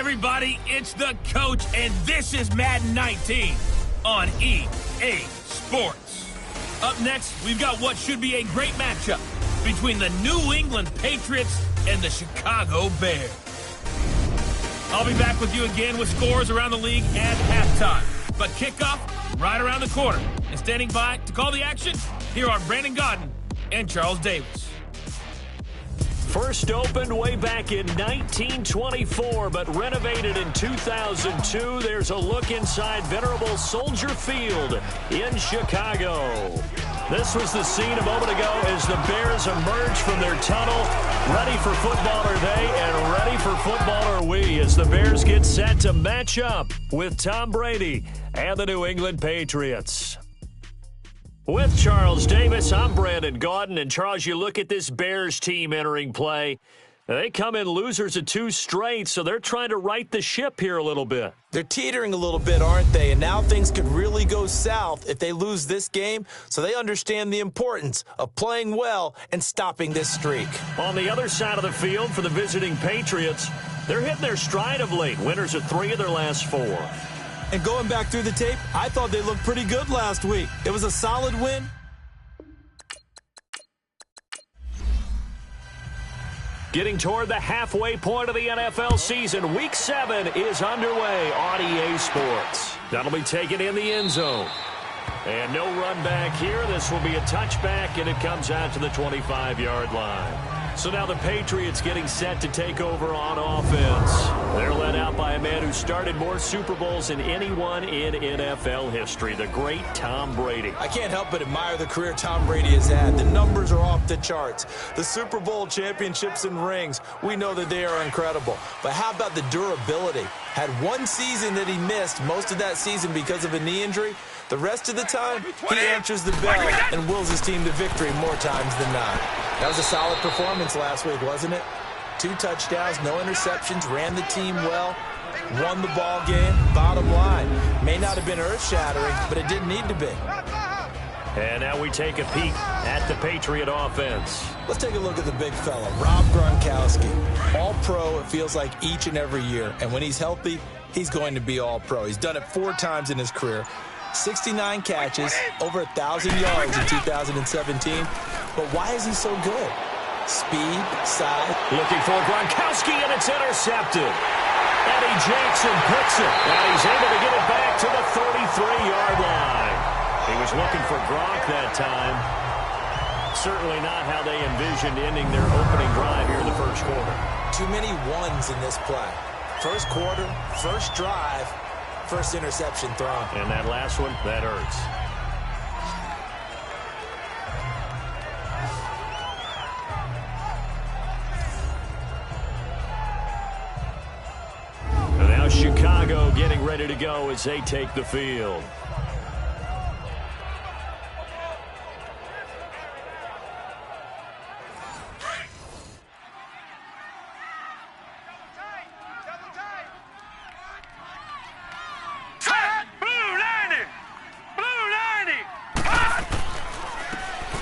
everybody, it's the coach, and this is Madden 19 on EA Sports. Up next, we've got what should be a great matchup between the New England Patriots and the Chicago Bears. I'll be back with you again with scores around the league at halftime. But kickoff right around the corner. And standing by to call the action, here are Brandon Gaudin and Charles Davis. First opened way back in 1924, but renovated in 2002. There's a look inside venerable Soldier Field in Chicago. This was the scene a moment ago as the Bears emerged from their tunnel. Ready for football are they, and ready for football are we, as the Bears get set to match up with Tom Brady and the New England Patriots. With Charles Davis, I'm Brandon Gaudin. And, Charles, you look at this Bears team entering play. They come in losers of 2 straight, so they're trying to right the ship here a little bit. They're teetering a little bit, aren't they? And now things could really go south if they lose this game, so they understand the importance of playing well and stopping this streak. On the other side of the field for the visiting Patriots, they're hitting their stride of late. Winners of 3 of their last 4. And going back through the tape, I thought they looked pretty good last week. It was a solid win. Getting toward the halfway point of the NFL season, Week 7 is underway on EA Sports. That'll be taken in the end zone. And no run back here. This will be a touchback, and it comes out to the 25-yard line. So now the Patriots getting set to take over on offense. They're led out by a man who started more Super Bowls than anyone in NFL history, the great Tom Brady. I can't help but admire the career Tom Brady has had. The numbers are off the charts. The Super Bowl championships and rings, we know that they are incredible. But how about the durability? Had one season that he missed, most of that season because of a knee injury. The rest of the time, he answers the bell and wills his team to victory more times than not. That was a solid performance last week, wasn't it? 2 touchdowns, no interceptions, ran the team well, won the ball game. Bottom line, may not have been earth-shattering, but it didn't need to be. And now we take a peek at the Patriot offense. Let's take a look at the big fella, Rob Gronkowski. All-pro, it feels like each and every year. And when he's healthy, he's going to be all-pro. He's done it 4 times in his career. 69 catches, over 1,000 yards in 2017. But why is he so good? Speed, size. Looking for Gronkowski, and it's intercepted. Eddie Jackson picks it, and he's able to get it back to the 33-yard line. He was looking for Gronk that time. Certainly not how they envisioned ending their opening drive here in the first quarter. Too many ones in this play. First quarter, first drive, first interception thrown. And that last one, that hurts. And now Chicago getting ready to go as they take the field.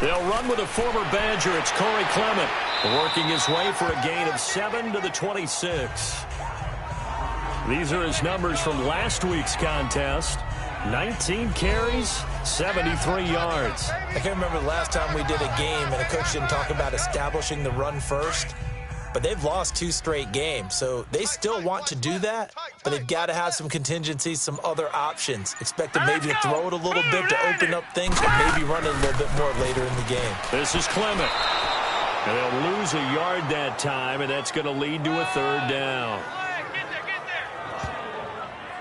They'll run with a former Badger. It's Corey Clement working his way for a gain of 7 to the 26. These are his numbers from last week's contest. 19 carries, 73 yards. I can't remember the last time we did a game and a coach didn't talk about establishing the run first. But they've lost 2 straight games, so they still want to do that, but they've got to have some contingencies, some other options. Expect them maybe to throw it a little bit to open up things, or maybe run it a little bit more later in the game. This is Clement. And they'll lose a yard that time, and that's going to lead to a 3rd down.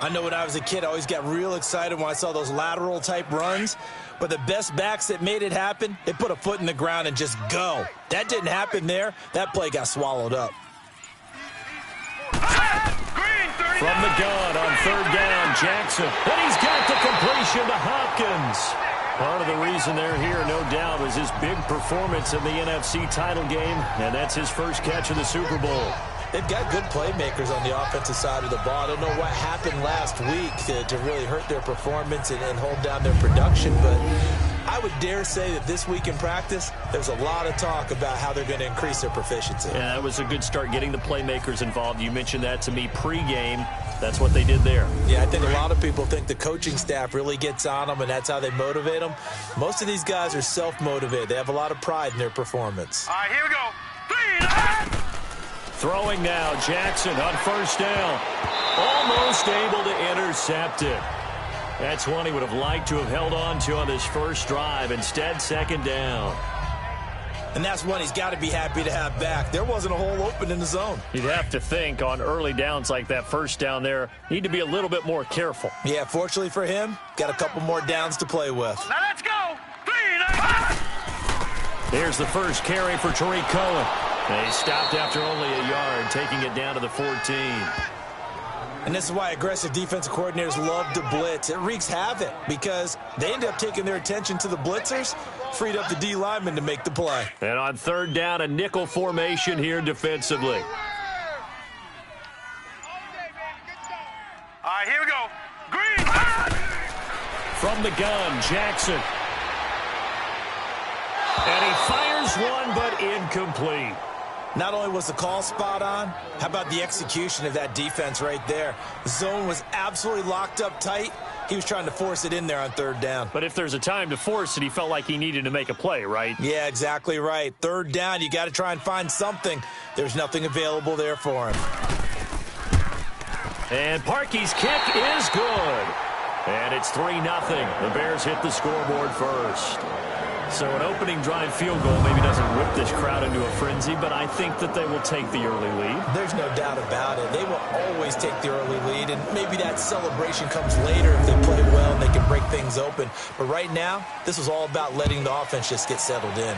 I know when I was a kid, I always got real excited when I saw those lateral-type runs. But the best backs that made it happen, they put a foot in the ground and just go. That didn't happen there. That play got swallowed up. From the gun on 3rd down, Jackson. And he's got the completion to Hopkins. Part of the reason they're here, no doubt, was his big performance in the NFC title game. And that's his first catch of the Super Bowl. They've got good playmakers on the offensive side of the ball. I don't know what happened last week to really hurt their performance and hold down their production, but I would dare say that this week in practice, there's a lot of talk about how they're going to increase their proficiency. Yeah, that was a good start getting the playmakers involved. You mentioned that to me pregame. That's what they did there. Yeah, I think a lot of people think the coaching staff really gets on them, and that's how they motivate them. Most of these guys are self-motivated. They have a lot of pride in their performance. All right, here we go. 3, Throwing now, Jackson on first down. Almost able to intercept it. That's one he would have liked to have held on to on this first drive. Instead, second down. And that's one he's got to be happy to have back. There wasn't a hole open in the zone. You'd have to think on early downs like that first down there, need to be a little bit more careful. Yeah, fortunately for him, got a couple more downs to play with. now let's go. 3, Here's the first carry for Tariq Cohen. And he stopped after only a yard, taking it down to the 14. And this is why aggressive defensive coordinators love to blitz. It wreaks havoc because they end up taking their attention to the blitzers, freed up the D lineman to make the play. And on third down, a nickel formation here defensively. All right, here we go. Green. From the gun, Jackson. And he fires one, but incomplete. Not only was the call spot on, how about the execution of that defense right there? The zone was absolutely locked up tight. He was trying to force it in there on third down. But if there's a time to force it, he felt like he needed to make a play, right? Yeah, exactly right. Third down, you got to try and find something. There's nothing available there for him. And Parkey's kick is good. And it's 3-0. The Bears hit the scoreboard first. So an opening drive field goal maybe doesn't whip this crowd into a frenzy, but I think that they will take the early lead. There's no doubt about it. They will always take the early lead, and maybe that celebration comes later if they play well and they can break things open. But right now, this is all about letting the offense just get settled in.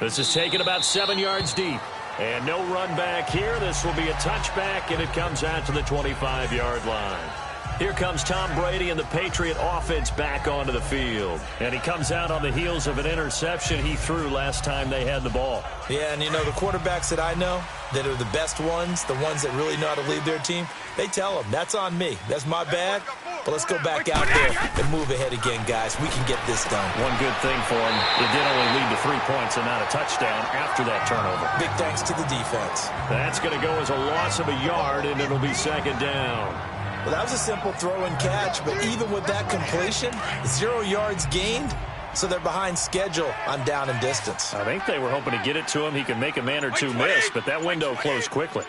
This is taken about 7 yards deep. And no run back here. This will be a touchback, and it comes out to the 25-yard line. Here comes Tom Brady and the Patriot offense back onto the field. And he comes out on the heels of an interception he threw last time they had the ball. Yeah, and you know, the quarterbacks that I know that are the best ones, the ones that really know how to lead their team, they tell them, that's on me. That's my bad. But let's go back out there and move ahead again, guys. We can get this done. One good thing for him, it did only lead to 3 points and not a touchdown after that turnover. Big thanks to the defense. That's going to go as a loss of a yard, and it'll be second down. Well, that was a simple throw and catch, but even with that completion, 0 yards gained, so they're behind schedule on down and distance. I think they were hoping to get it to him. He could make a man or two miss, but that window closed quickly.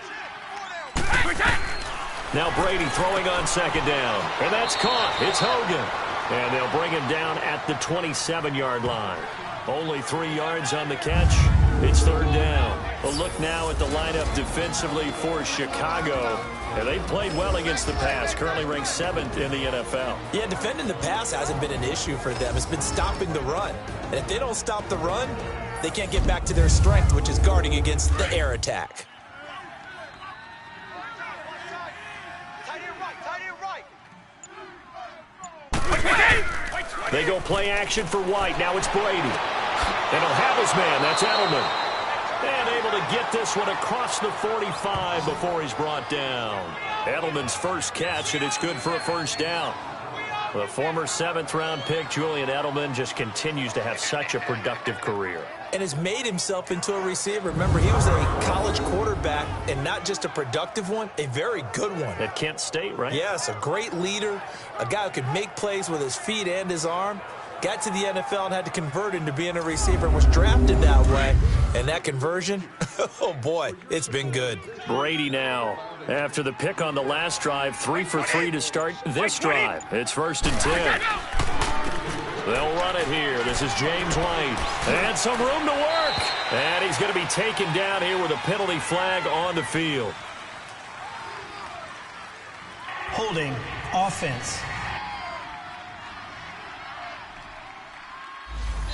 Now Brady throwing on second down, and that's caught. It's Hogan, and they'll bring him down at the 27-yard line. Only 3 yards on the catch. It's third down. A look now at the lineup defensively for Chicago. And they played well against the pass, currently ranked 7th in the NFL. Yeah, defending the pass hasn't been an issue for them. It's been stopping the run. And if they don't stop the run, they can't get back to their strength, which is guarding against the air attack. They go play action for White. Now it's Brady. And he'll have his man. That's Edelman. And able to get this one across the 45 before he's brought down. Edelman's first catch, and it's good for a first down. The former 7th-round pick, Julian Edelman, just continues to have such a productive career. And has made himself into a receiver. Remember, he was a college quarterback, and not just a productive one, a very good one. At Kent State, right? Yes, a great leader, a guy who could make plays with his feet and his arm. Got to the NFL and had to convert into being a receiver and was drafted that way. And that conversion, oh boy, it's been good. Brady now, after the pick on the last drive, 3 for 3 to start this drive. It's 1st and 10. They'll run it here. This is James White. And some room to work. And he's going to be taken down here with a penalty flag on the field. Holding offense.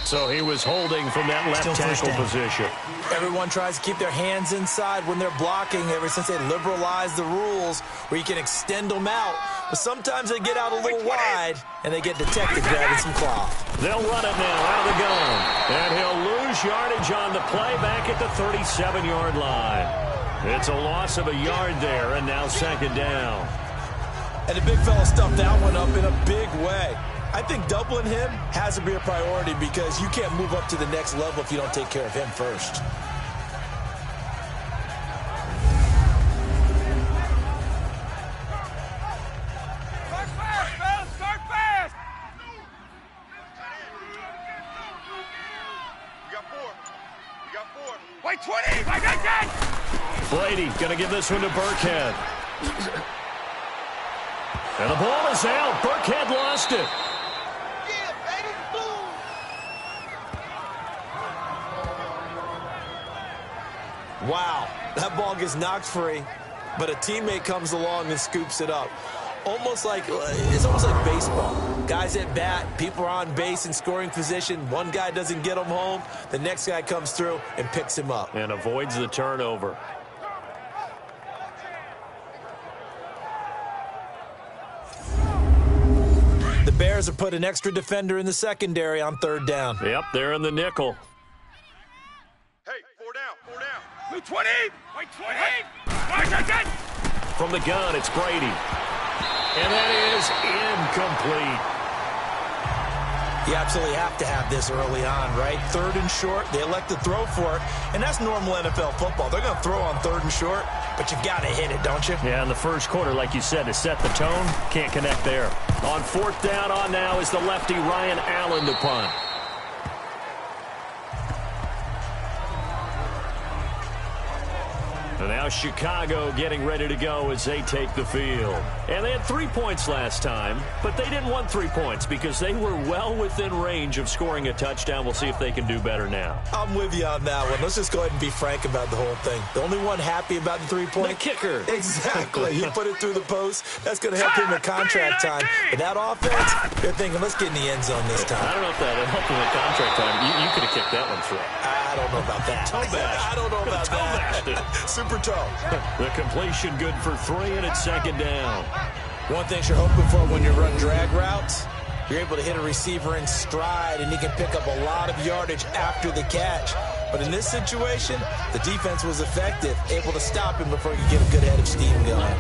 So he was holding from that left tackle position. Everyone tries to keep their hands inside when they're blocking ever since they liberalized the rules where you can extend them out. But sometimes they get out a little wide and they get detected grabbing some cloth. They'll run it now out of the gun. And he'll lose yardage on the play back at the 37-yard line. It's a loss of a yard there, and now second down. And the big fella stuffed that one up in a big way. I think doubling him has to be a priority because you can't move up to the next level if you don't take care of him first. Start fast, fellas. Start fast. We got four. Wait, 20. I got that. Brady going to give this one to Burkhead. And the ball is out. Burkhead lost it. Wow, that ball gets knocked free, but a teammate comes along and scoops it up. It's almost like baseball. Guys at bat, people are on base in scoring position. One guy doesn't get him home. The next guy comes through and picks him up. And avoids the turnover. The Bears have put an extra defender in the secondary on third down. Yep, they're in the nickel. Hey, four down. Wait, 20. Wait, 20. Watch that. From the gun, it's Brady. And that is incomplete. You absolutely have to have this early on, right? Third and short, they elect to throw for it, and that's normal NFL football. They're going to throw on third and short, but you've got to hit it, don't you? Yeah, in the first quarter, like you said, to set the tone, can't connect there. On fourth down on now is the lefty Ryan Allen to punt. And now Chicago getting ready to go as they take the field. And they had 3 points last time, but they didn't want 3 points because they were well within range of scoring a touchdown. We'll see if they can do better now. I'm with you on that one. Let's just go ahead and be frank about the whole thing. The only one happy about the 3-point? The kicker. Exactly. He put it through the post. That's going to help him in contract time. But that offense, they're thinking, let's get in the end zone this time. I don't know if that helped him in contract time. You could have kicked that one through. I don't know about that. Toe bash. I don't know about that. Super toe. The completion good for 3, and it's second down. One thing you're hoping for when you run drag routes, you're able to hit a receiver in stride, and he can pick up a lot of yardage after the catch. But in this situation, the defense was effective, able to stop him before he could get a good head of steam going.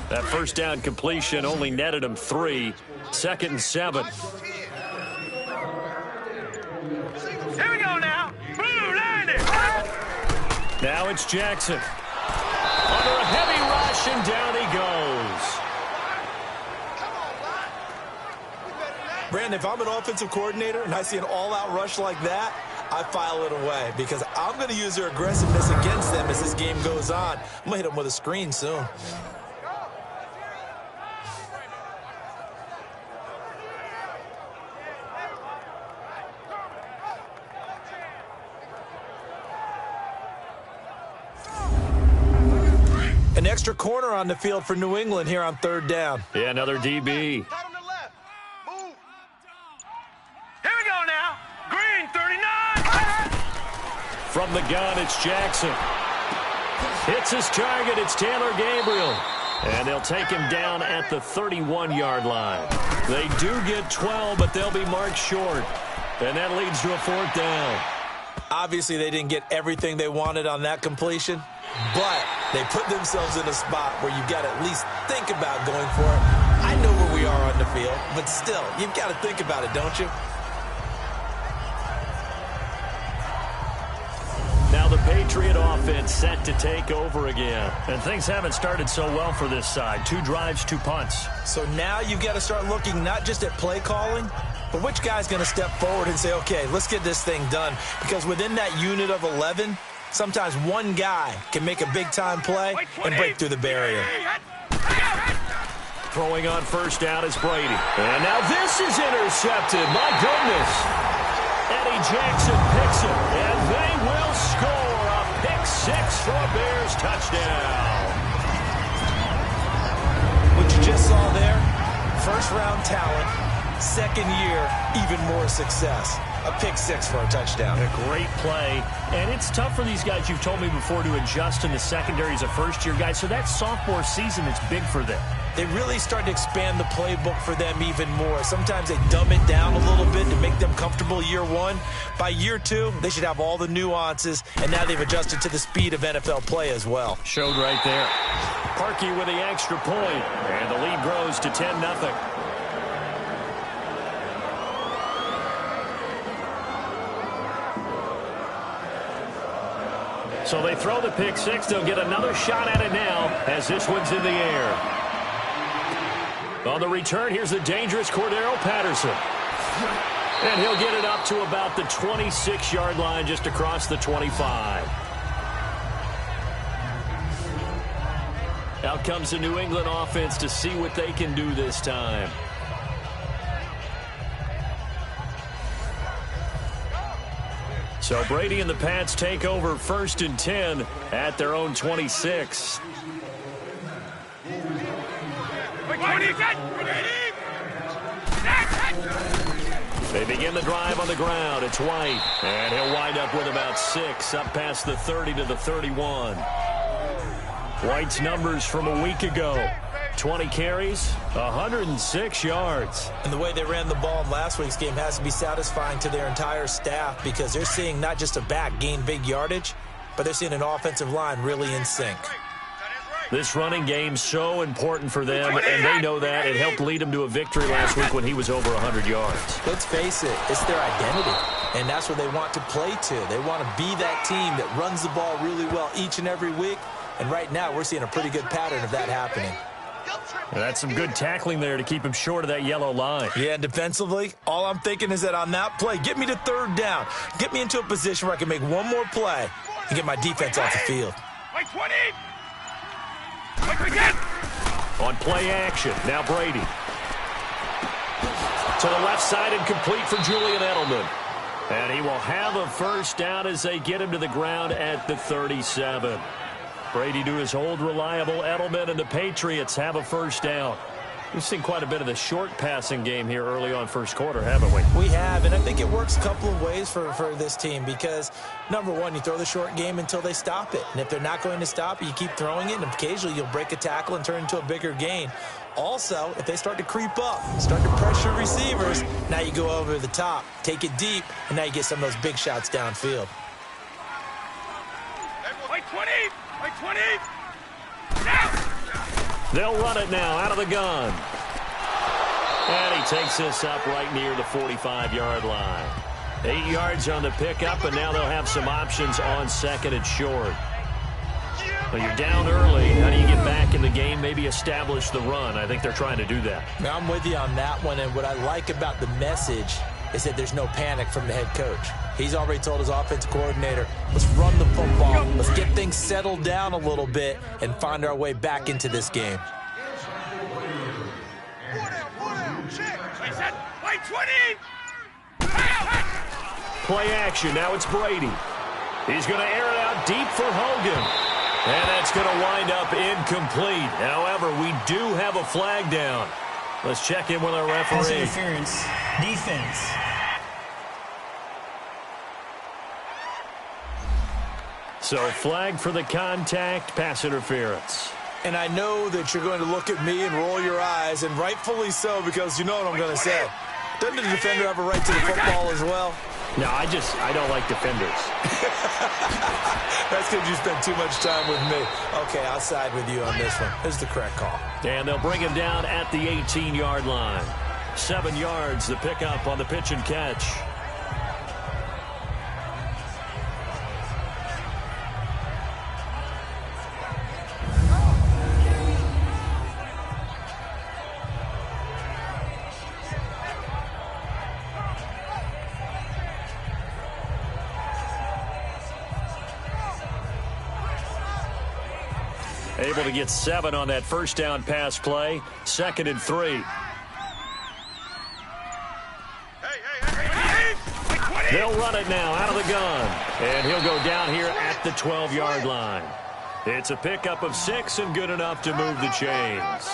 That first down completion only netted him 3. 2nd and 7. Here we go now. Blue, line it. Now it's Jackson. Under a heavy rush, and down he goes. Brandon, if I'm an offensive coordinator and I see an all-out rush like that, I file it away because I'm going to use their aggressiveness against them as this game goes on. I'm going to hit them with a screen soon. An extra corner on the field for New England here on third down. Yeah, another DB. Tight on the left. Move. Here we go now. Green, 39. From the gun, it's Jackson. Hits his target. It's Taylor Gabriel. And they'll take him down at the 31-yard line. They do get 12, but they'll be marked short. And that leads to a 4th down. Obviously, they didn't get everything they wanted on that completion, but they put themselves in a spot where you've got to at least think about going for it. I know where we are on the field, but still, you've got to think about it, don't you? Now the Patriot offense set to take over again. And things haven't started so well for this side. 2 drives, 2 punts. So now you've got to start looking not just at play calling, but which guy's going to step forward and say, okay, let's get this thing done. Because within that unit of 11, sometimes one guy can make a big-time play and break through the barrier. Throwing on first down is Brady. And now this is intercepted. My goodness. Eddie Jackson picks it, and they will score a pick-6 for a Bears touchdown. What you just saw there, first-round talent, second year, even more success. A pick-6 for a touchdown. A great play. And it's tough for these guys, you've told me before, to adjust in the secondary as a first-year guy. So that sophomore season is big for them. They really start to expand the playbook for them even more. Sometimes they dumb it down a little bit to make them comfortable year 1. By year 2, they should have all the nuances, and now they've adjusted to the speed of NFL play as well. Showed right there. Parkey with the extra point, and the lead grows to 10-0. So they throw the pick six. They'll get another shot at it now as this one's in the air. On the return, here's the dangerous Cordero Patterson. And he'll get it up to about the 26-yard line, just across the 25. Out comes the New England offense to see what they can do this time. So Brady and the Pats take over 1st and 10 at their own 26. They begin the drive on the ground. It's White, and he'll wind up with about 6, up past the 30 to the 31. White's numbers from a week ago: 20 carries, 106 yards. And the way they ran the ball in last week's game has to be satisfying to their entire staff, because they're seeing not just a back gain big yardage, but they're seeing an offensive line really in sync. This running game's so important for them, and they know that. It helped lead them to a victory last week when he was over 100 yards. Let's face it, it's their identity, and that's what they want to play to. They want to be that team that runs the ball really well each and every week, and right now we're seeing a pretty good pattern of that happening. And that's some good tackling there to keep him short of that yellow line. Yeah, and defensively, all I'm thinking is that on that play, get me to 3rd down. Get me into a position where I can make one more play and get my defense off the field. On play action, now Brady. To the left side and complete for Julian Edelman. And he will have a 1st down as they get him to the ground at the 37. Brady to his old reliable Edelman, and the Patriots have a 1st down. We've seen quite a bit of the short passing game here early on 1st quarter, haven't we? We have, and I think it works a couple of ways for this team, because, number one, you throw the short game until they stop it. And if they're not going to stop it, you keep throwing it, and occasionally you'll break a tackle and turn into a bigger gain. Also, if they start to creep up, start to pressure receivers, now you go over the top, take it deep, and now you get some of those big shots downfield. They'll run it now out of the gun. And he takes this up right near the 45-yard line. 8 yards on the pickup, and now they'll have some options on 2nd and short. Well, you're down early. How do you get back in the game, maybe establish the run? I think they're trying to do that. Now, I'm with you on that one, and what I like about the message is that there's no panic from the head coach. He's already told his offensive coordinator, let's run the football, let's get things settled down a little bit and find our way back into this game. Play action, now it's Brady. He's going to air it out deep for Hogan. And that's going to wind up incomplete. However, we do have a flag down. Let's check in with our referee. Pass interference, defense. So flag for the contact, pass interference. And I know that you're going to look at me and roll your eyes, and rightfully so, because you know what I'm going to say. Doesn't the defender have a right to the football as well? No, I don't like defenders. That's because you spend too much time with me. Okay, I'll side with you on this one. This is the correct call. And they'll bring him down at the 18-yard line. 7 yards, the pickup on the pitch and catch. Able to get 7 on that 1st down pass play. 2nd and 3. They'll run it now out of the gun. And he'll go down here at the 12-yard line. It's a pickup of 6 and good enough to move the chains.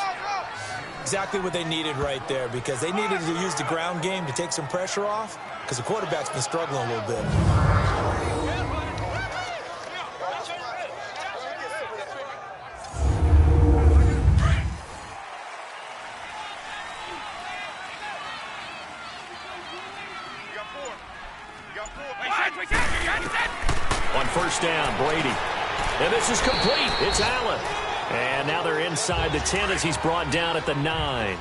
Exactly what they needed right there, because they needed to use the ground game to take some pressure off, because the quarterback's been struggling a little bit. On 1st down, Brady. And this is complete. It's Allen. And now they're inside the 10 as he's brought down at the 9.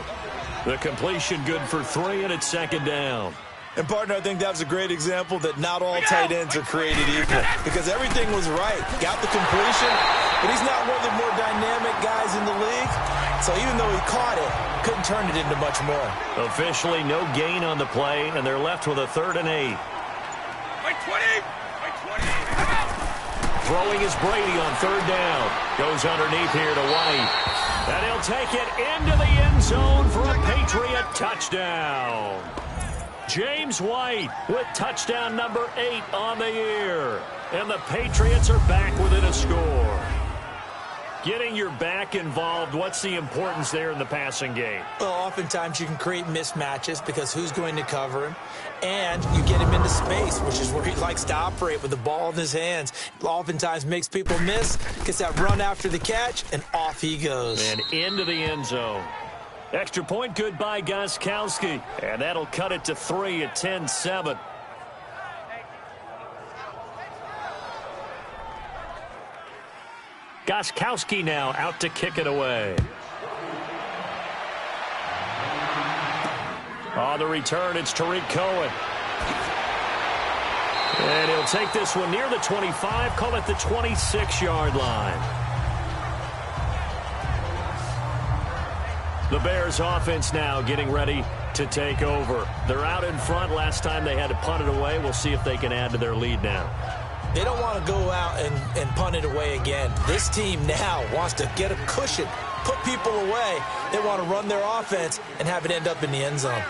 The completion good for 3, and it's second down. And, partner, I think that was a great example that not all tight ends are created equal because everything was right. Got the completion, but he's not one of the more dynamic guys in the league. So even though he caught it, couldn't turn it into much more. Officially no gain on the play, and they're left with a 3rd and 8. By 20! By 20! Throwing is Brady on 3rd down. Goes underneath here to White. And he'll take it into the end zone for a Patriot touchdown. James White with touchdown number 8 on the year. And the Patriots are back within a score. Getting your back involved, what's the importance there in the passing game? Well, oftentimes you can create mismatches because who's going to cover him? And you get him into space, which is where he likes to operate with the ball in his hands. Oftentimes makes people miss, gets that run after the catch, and off he goes. And into the end zone. Extra point good by Gostkowski. And that'll cut it to 3 at 10-7. Gostkowski now out to kick it away. On the return, it's Tariq Cohen. And he'll take this one near the 25, call it the 26-yard line. The Bears offense now getting ready to take over. They're out in front. Last time they had to punt it away. We'll see if they can add to their lead now. They don't want to go out and punt it away again. This team now wants to get a cushion, put people away. They want to run their offense and have it end up in the end zone.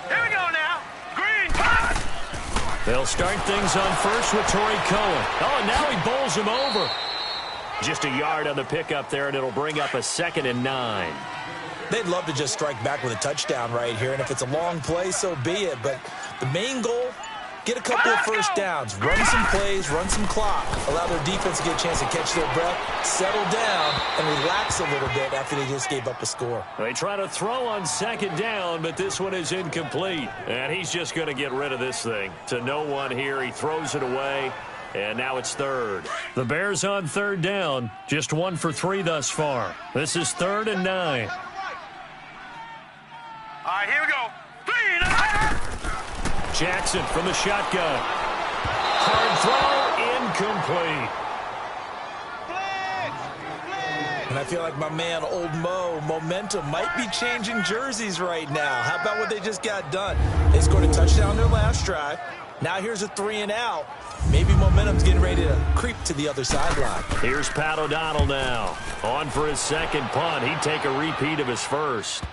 Here we go now. Green, pass! They'll start things on first with Tariq Cohen. Oh, and now he bowls him over. Just a yard on the pickup there, and it'll bring up a 2nd and 9. They'd love to just strike back with a touchdown right here, and if it's a long play, so be it. But the main goal, get a couple of first downs, run some plays, run some clock, allow their defense to get a chance to catch their breath, settle down, and relax a little bit after they just gave up a score. They try to throw on 2nd down, but this one is incomplete. And he's just going to get rid of this thing. To no one here, he throws it away, and now it's 3rd. The Bears on 3rd down, just 1 for 3 thus far. This is 3rd and 9. All right, here we go. 3 and Jackson from the shotgun. Hard throw, incomplete. And I feel like my man, Old Mo, momentum might be changing jerseys right now. How about what they just got done? They scored a touchdown their last drive. Now here's a 3 and out. Maybe momentum's getting ready to creep to the other sideline. Here's Pat O'Donnell now. On for his 2nd punt. He'd take a repeat of his first.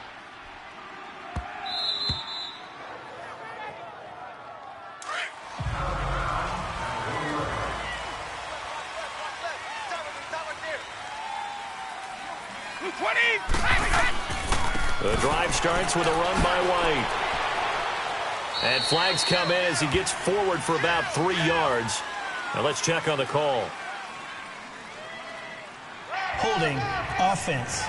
The drive starts with a run by White. And flags come in as he gets forward for about 3 yards. Now let's check on the call. Holding offense.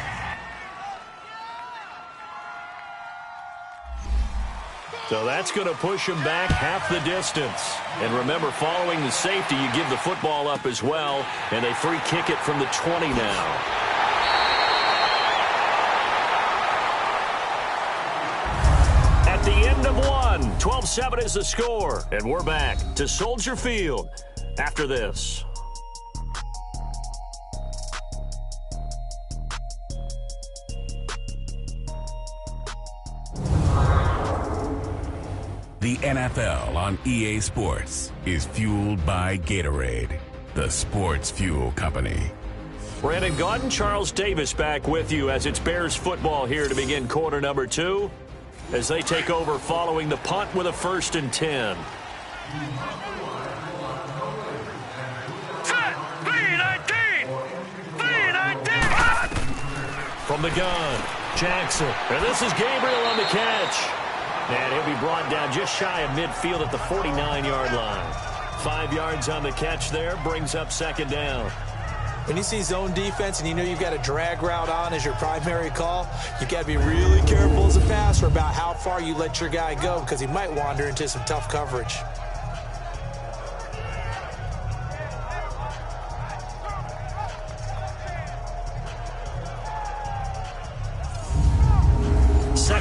So that's going to push him back half the distance. And remember, following the safety, you give the football up as well. And they free kick it from the 20 now. At the end of one, 12-7 is the score. And we're back to Soldier Field after this. The NFL on EA Sports is fueled by Gatorade, the sports fuel company. Brandon Gaudin, Charles Davis back with you as it's Bears football here to begin quarter number 2 as they take over following the punt with a 1st and 10. Set! 3-19! 3-19! From the gun, Jackson. And this is Gabriel on the catch. And he'll be brought down just shy of midfield at the 49-yard line. 5 yards on the catch there, brings up 2nd down. When you see zone defense and you know you've got a drag route on as your primary call, you've got to be really careful as a passer about how far you let your guy go because he might wander into some tough coverage.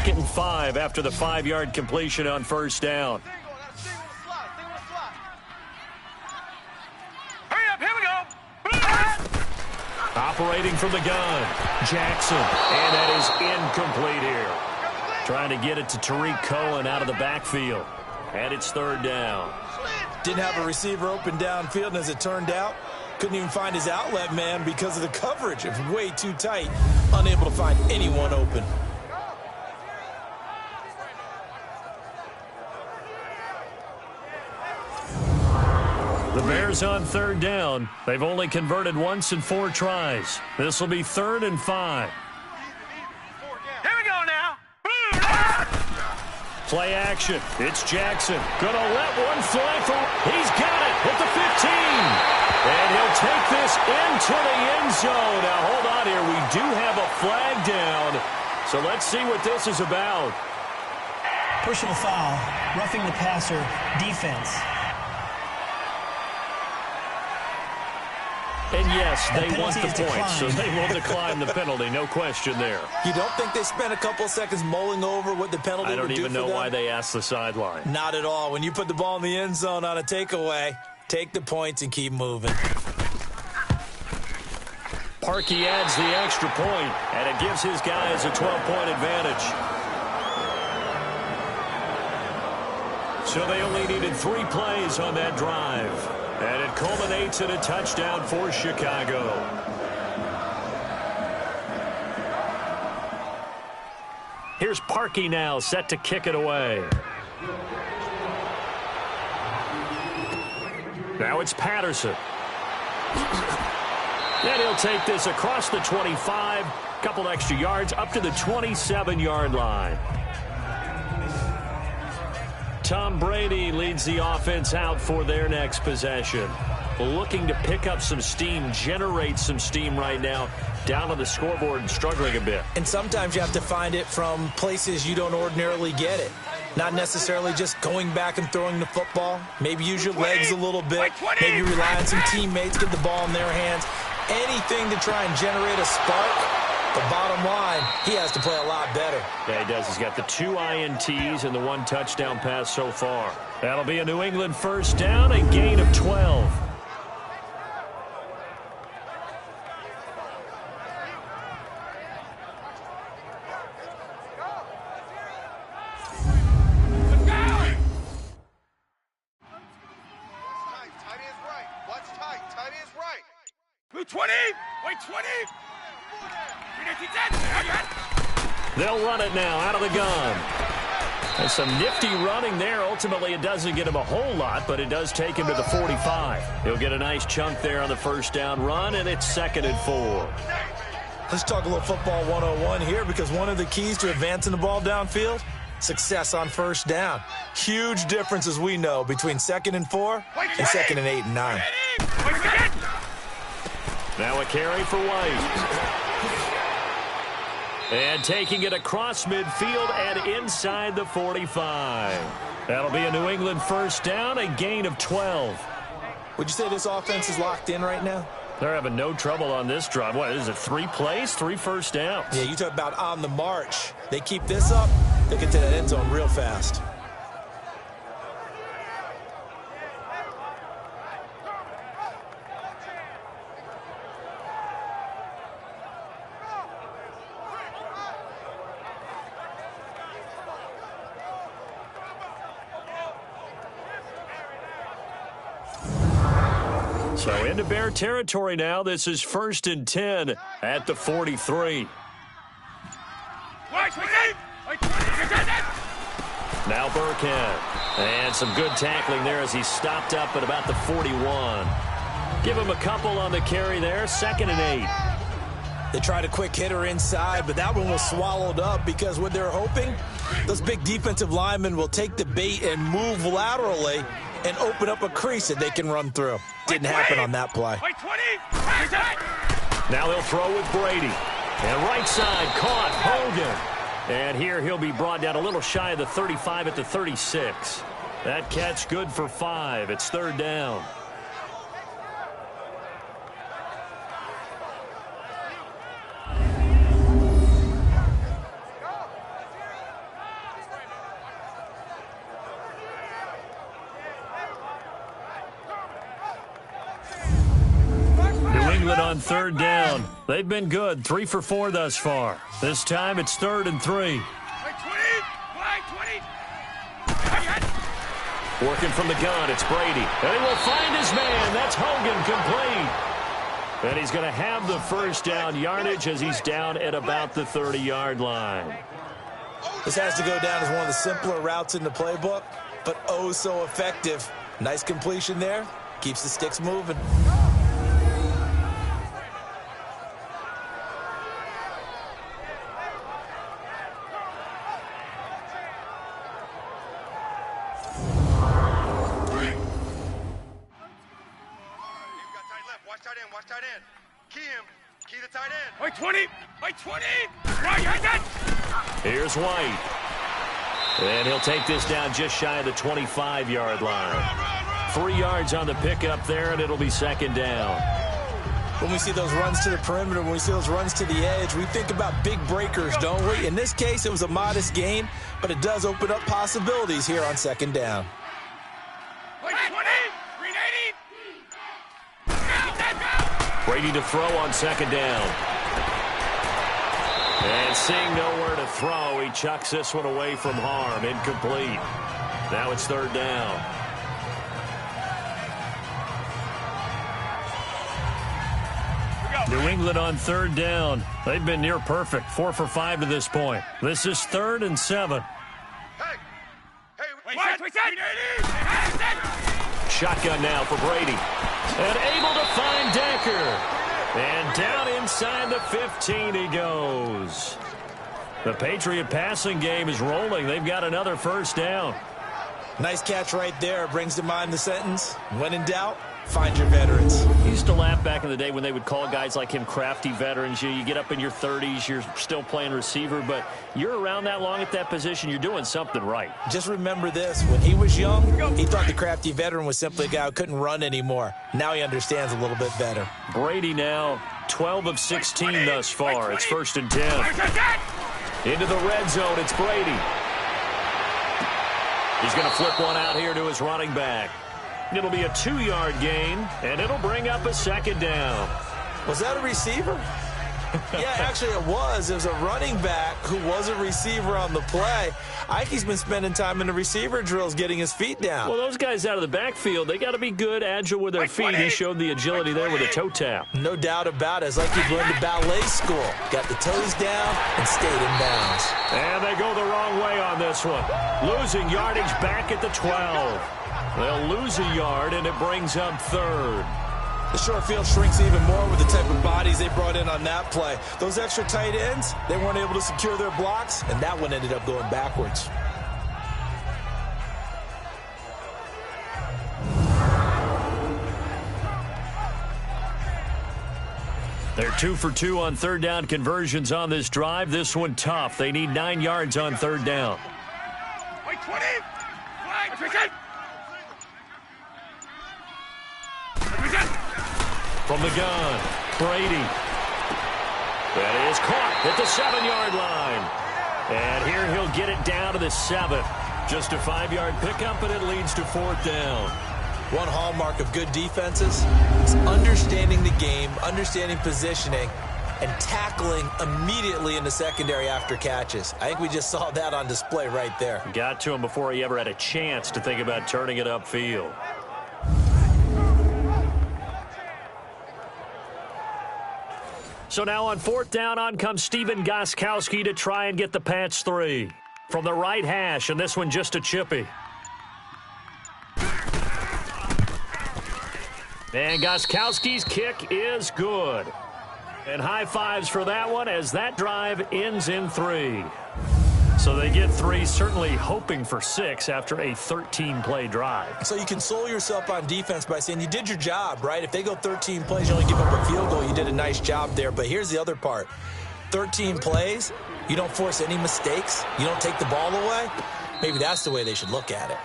2nd and 5 after the 5-yard completion on first down. Hurry up, here we go. Operating from the gun, Jackson, and that is incomplete here. Trying to get it to Tariq Cohen out of the backfield, and it's 3rd down. Didn't have a receiver open downfield, and as it turned out, couldn't even find his outlet man because of the coverage. It was way too tight, unable to find anyone open. The Bears on 3rd down. They've only converted once in 4 tries. This will be 3rd and 5. Here we go now. Play action. It's Jackson. Gonna let one fly for... He's got it at the 15. And he'll take this into the end zone. Now, hold on here. We do have a flag down. So let's see what this is about. Personal foul, roughing the passer, defense. And yes, they The want the penalty is points, so declined. they will decline the penalty. No question there. You don't think they spent a couple seconds mulling over what the penalty I would don't do even for know them? why they asked the sideline. Not at all. When you put the ball in the end zone on a takeaway, take the points and keep moving. Parkey adds the extra point, and it gives his guys a 12-point advantage. So they only needed 3 plays on that drive. And it culminates in a touchdown for Chicago. Here's Parkey now, set to kick it away. Now it's Patterson. And he'll take this across the 25, couple extra yards, up to the 27-yard line. Tom Brady leads the offense out for their next possession. Looking to pick up some steam, generate some steam right now, down on the scoreboard and struggling a bit. And sometimes you have to find it from places you don't ordinarily get it. Not necessarily just going back and throwing the football. Maybe use your legs a little bit. Maybe rely on some teammates, get the ball in their hands. Anything to try and generate a spark. The bottom line, he has to play a lot better. Yeah, he does. He's got the 2 INTs and the 1 touchdown pass so far. That'll be a New England 1st down, a gain of 12. Tight is right. Watch tight. Tight is right. 20. Wait, 20. They'll run it now out of the gun. There's some nifty running there. Ultimately, it doesn't get him a whole lot, but it does take him to the 45. He'll get a nice chunk there on the 1st down run, and it's 2nd and 4. Let's talk a little football 101 here, because one of the keys to advancing the ball downfield, success on 1st down. Huge difference, as we know, between 2nd and 4 and 2nd and 8 and 9. Now a carry for White. And taking it across midfield and inside the 45. That'll be a New England 1st down, a gain of 12. Would you say this offense is locked in right now? They're having no trouble on this drive. What is it, 3 plays, 3 first downs? Yeah, you talk about on the march. They keep this up, they get to that end zone real fast. So into Bear territory now. This is 1st and 10 at the 43. Now Burkhead. And some good tackling there as he stopped up at about the 41. Give him a couple on the carry there. 2nd and 8. They tried a quick hitter inside, but that one was swallowed up because what they're hoping, those big defensive linemen will take the bait and move laterally and open up a crease that they can run through. Didn't happen on that play. Now they'll throw with Brady. And right side caught Hogan. And here he'll be brought down a little shy of the 35 at the 36. That catch good for 5. It's 3rd down. third down. They've been good, 3 for 4 thus far. This time it's 3rd and 3. Working from the gun, it's Brady. And he will find his man. That's Hogan, complete. And he's going to have the first down yardage as he's down at about the 30-yard line. This has to go down as one of the simpler routes in the playbook, but oh so effective. Nice completion there. Keeps the sticks moving. Watch tight end. Key him. Key the tight end. By 20. By 20. Right, hit that. Here's White. And he'll take this down just shy of the 25-yard line. 3 yards on the pickup there, and it'll be 2nd down. When we see those runs to the perimeter, when we see those runs to the edge, we think about big breakers, don't we? In this case, it was a modest gain, but it does open up possibilities here on 2nd down. By 20. 380. Brady to throw on 2nd down. And seeing nowhere to throw, he chucks this one away from harm. Incomplete. Now it's 3rd down. New England on 3rd down. They've been near perfect. 4 for 5 to this point. This is 3rd and 7. Hey, Wait, Shotgun now for Brady. And able to find Decker. And down inside the 15 he goes. The Patriot passing game is rolling. They've got another first down. Nice catch right there. Brings to mind the sentence, when in doubt, find your veterans. I used to laugh back in the day when they would call guys like him crafty veterans. You get up in your 30s, you're still playing receiver, but you're around that long at that position, you're doing something right. Just remember this. When he was young, he thought the crafty veteran was simply a guy who couldn't run anymore. Now he understands a little bit better. Brady now 12 of 16 thus far. It's 1st and 10. Into the red zone, it's Brady. He's going to flip one out here to his running back. It'll be a 2-yard gain, and it'll bring up a 2nd down. Was that a receiver? Yeah, actually it was. It was a running back who was a receiver on the play. I think he's been spending time in the receiver drills getting his feet down. Well, those guys out of the backfield, they got to be good, agile with their feet. He showed the agility there with a toe tap. No doubt about it. It's like he's learned to ballet school. Got the toes down and stayed in bounds. And they go the wrong way on this one. Losing yardage back at the 12. They'll lose a yard, and it brings up 3rd. The short field shrinks even more with the type of bodies they brought in on that play. Those extra tight ends, they weren't able to secure their blocks, and that one ended up going backwards. They're 2 for 2 on 3rd down conversions on this drive. This one tough. They need 9 yards on 3rd down. Wait, 20. From the gun, Brady. That is caught at the 7-yard line. And here he'll get it down to the 7. Just a 5-yard pickup, and it leads to 4th down. One hallmark of good defenses is understanding the game, understanding positioning, and tackling immediately in the secondary after catches. I think we just saw that on display right there. Got to him before he ever had a chance to think about turning it upfield. So now on 4th down, on comes Stephen Gostkowski to try and get the Pats 3. From the right hash, and this one just a chippy. And Gostkowski's kick is good. And high fives for that one as that drive ends in 3. So they get 3, certainly hoping for 6 after a 13-play drive. So you console yourself on defense by saying you did your job, right? If they go 13 plays, you only give up a field goal, you did a nice job there. But here's the other part. 13 plays, you don't force any mistakes, you don't take the ball away. Maybe that's the way they should look at it.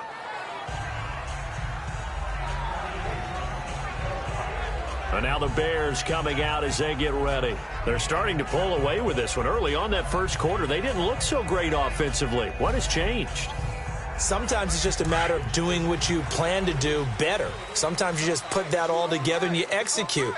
And now the Bears coming out as they get ready. They're starting to pull away with this one. Early on that first quarter, they didn't look so great offensively. What has changed? Sometimes it's just a matter of doing what you plan to do better. Sometimes you just put that all together and you execute.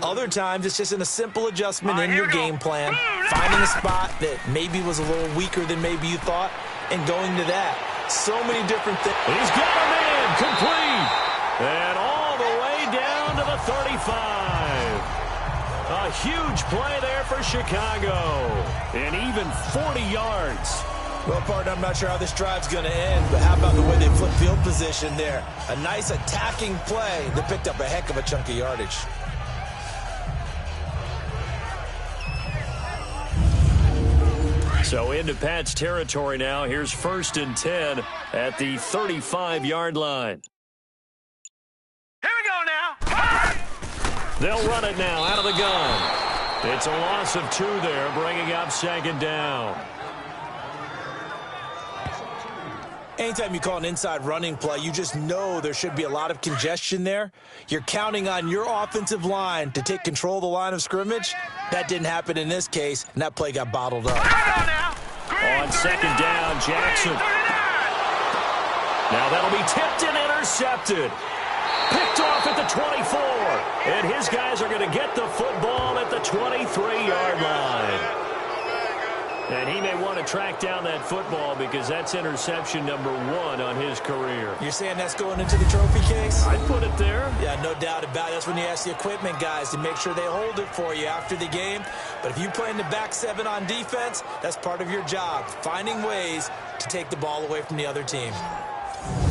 Other times, it's just in a simple adjustment in your game plan, finding a spot that maybe was a little weaker than maybe you thought, and going to that. So many different things. He's got a man complete. And all the way down to the 35. A huge play there for Chicago. And even 40 yards. Well, partner, I'm not sure how this drive's going to end, but how about the way they flip field position there? A nice attacking play that picked up a heck of a chunk of yardage. So into Pat's territory now. Here's 1st and 10 at the 35-yard line. Here we go now. They'll run it now out of the gun. It's a loss of 2 there, bringing up 2nd down. Anytime you call an inside running play, you just know there should be a lot of congestion there. You're counting on your offensive line to take control of the line of scrimmage. That didn't happen in this case, and that play got bottled up. On 2nd down, Jackson. Now that'll be tipped and intercepted. Picked off at the 24. And his guys are going to get the football at the 23-yard line. And he may want to track down that football because that's interception number 1 on his career. You're saying that's going into the trophy case? I'd put it there. Yeah, no doubt about it. That's when you ask the equipment guys to make sure they hold it for you after the game. But if you play in the back 7 on defense, that's part of your job, finding ways to take the ball away from the other team.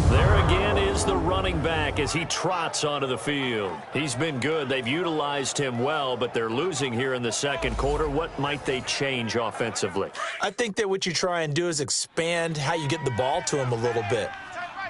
There again is the running back as he trots onto the field. He's been good. They've utilized him well, but they're losing here in the 2nd quarter. What might they change offensively? I think that what you try and do is expand how you get the ball to him a little bit.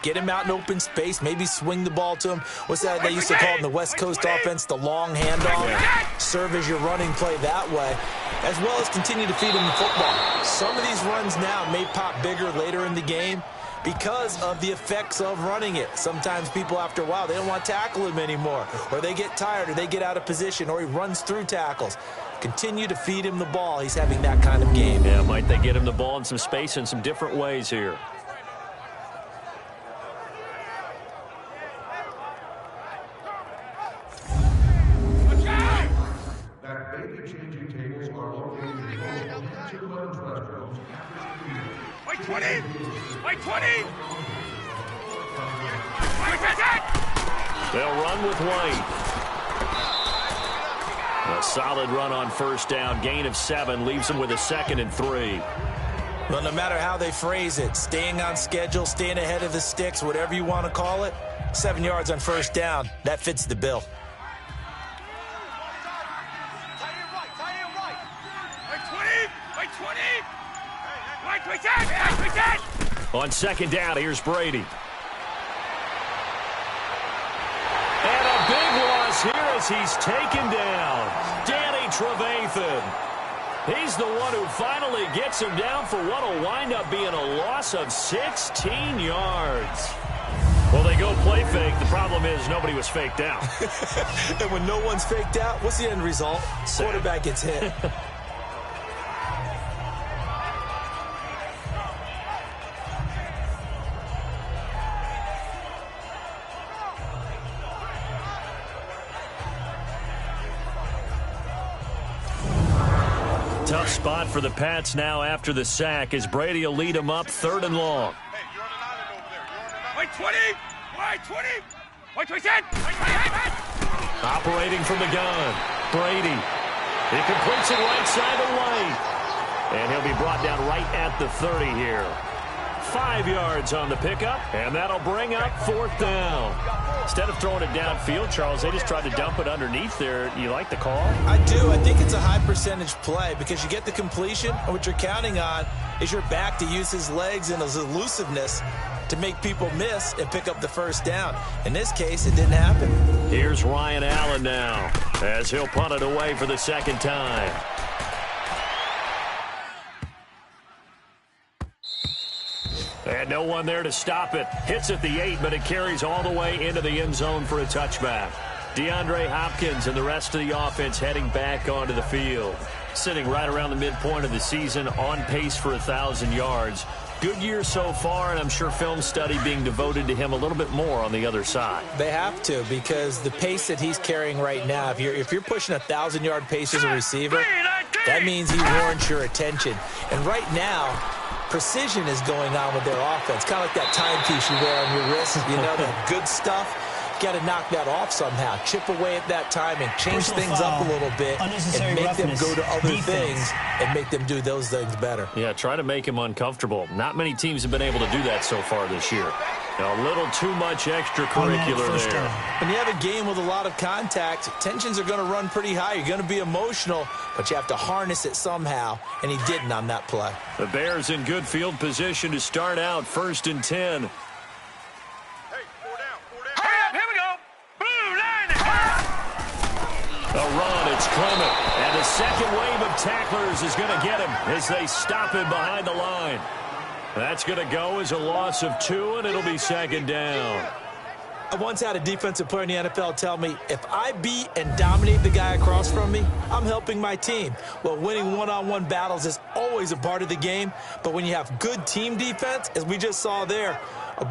Get him out in open space, maybe swing the ball to him. What's that they used to call in the West Coast offense, the long handoff? Serve as your running play that way, as well as continue to feed him the football. Some of these runs now may pop bigger later in the game because of the effects of running it. Sometimes people, after a while, they don't want to tackle him anymore, or they get tired, or they get out of position, or he runs through tackles. Continue to feed him the ball. He's having that kind of game. Yeah, might they get him the ball in some space in some different ways here. White 20! White 20! They'll run with White. A solid run on 1st down. Gain of 7 leaves them with a 2nd and 3. Well, no matter how they phrase it, staying on schedule, staying ahead of the sticks, whatever you want to call it, 7 yards on 1st down, that fits the bill. On 2nd down, here's Brady. And a big loss here as he's taken down. Danny Trevathan. He's the one who finally gets him down for what will wind up being a loss of 16 yards. Well, they go play fake. The problem is nobody was faked out. And when no one's faked out, what's the end result? Quarterback gets hit. Tough spot for the Pats now after the sack as Brady will lead them up 3rd and long. Hey, you're on an island over there. White 20! White 20! White 20! Operating from the gun. Brady. He completes it right side to White. And he'll be brought down right at the 30 here. 5 yards on the pickup, and that'll bring up 4th down. Instead of throwing it downfield, Charles, they just tried to dump it underneath there. You like the call? I do. I think it's a high percentage play because you get the completion, and what you're counting on is your back to use his legs and his elusiveness to make people miss and pick up the 1st down. In this case, it didn't happen. Here's Ryan Allen now as he'll punt it away for the 2nd time. And no one there to stop it. Hits at the 8, but it carries all the way into the end zone for a touchback. DeAndre Hopkins and the rest of the offense heading back onto the field. Sitting right around the midpoint of the season, on pace for 1,000 yards. Good year so far, and I'm sure film study being devoted to him a little bit more on the other side. They have to, because the pace that he's carrying right now, if you're pushing 1,000-yard pace as a receiver, that means he warrants your attention. And right now, precision is going on with their offense, kind of like that timepiece you wear on your wrist, you know, that good stuff. Got to knock that off somehow. Chip away at that timing, change things up a little bit, and make them go to other things and make them do those things better. Yeah, try to make him uncomfortable. Not many teams have been able to do that so far this year. A little too much extracurricular there. When you have a game with a lot of contact, tensions are going to run pretty high. You're going to be emotional, but you have to harness it somehow, and he didn't on that play. The Bears in good field position to start out, 1st and 10. A run, it's Clement. And the second wave of tacklers is going to get him as they stop him behind the line. That's going to go as a loss of 2, and it'll be 2nd down. I once had a defensive player in the NFL tell me, if I beat and dominate the guy across from me, I'm helping my team. Well, winning one-on-one battles is always a part of the game, but when you have good team defense, as we just saw there,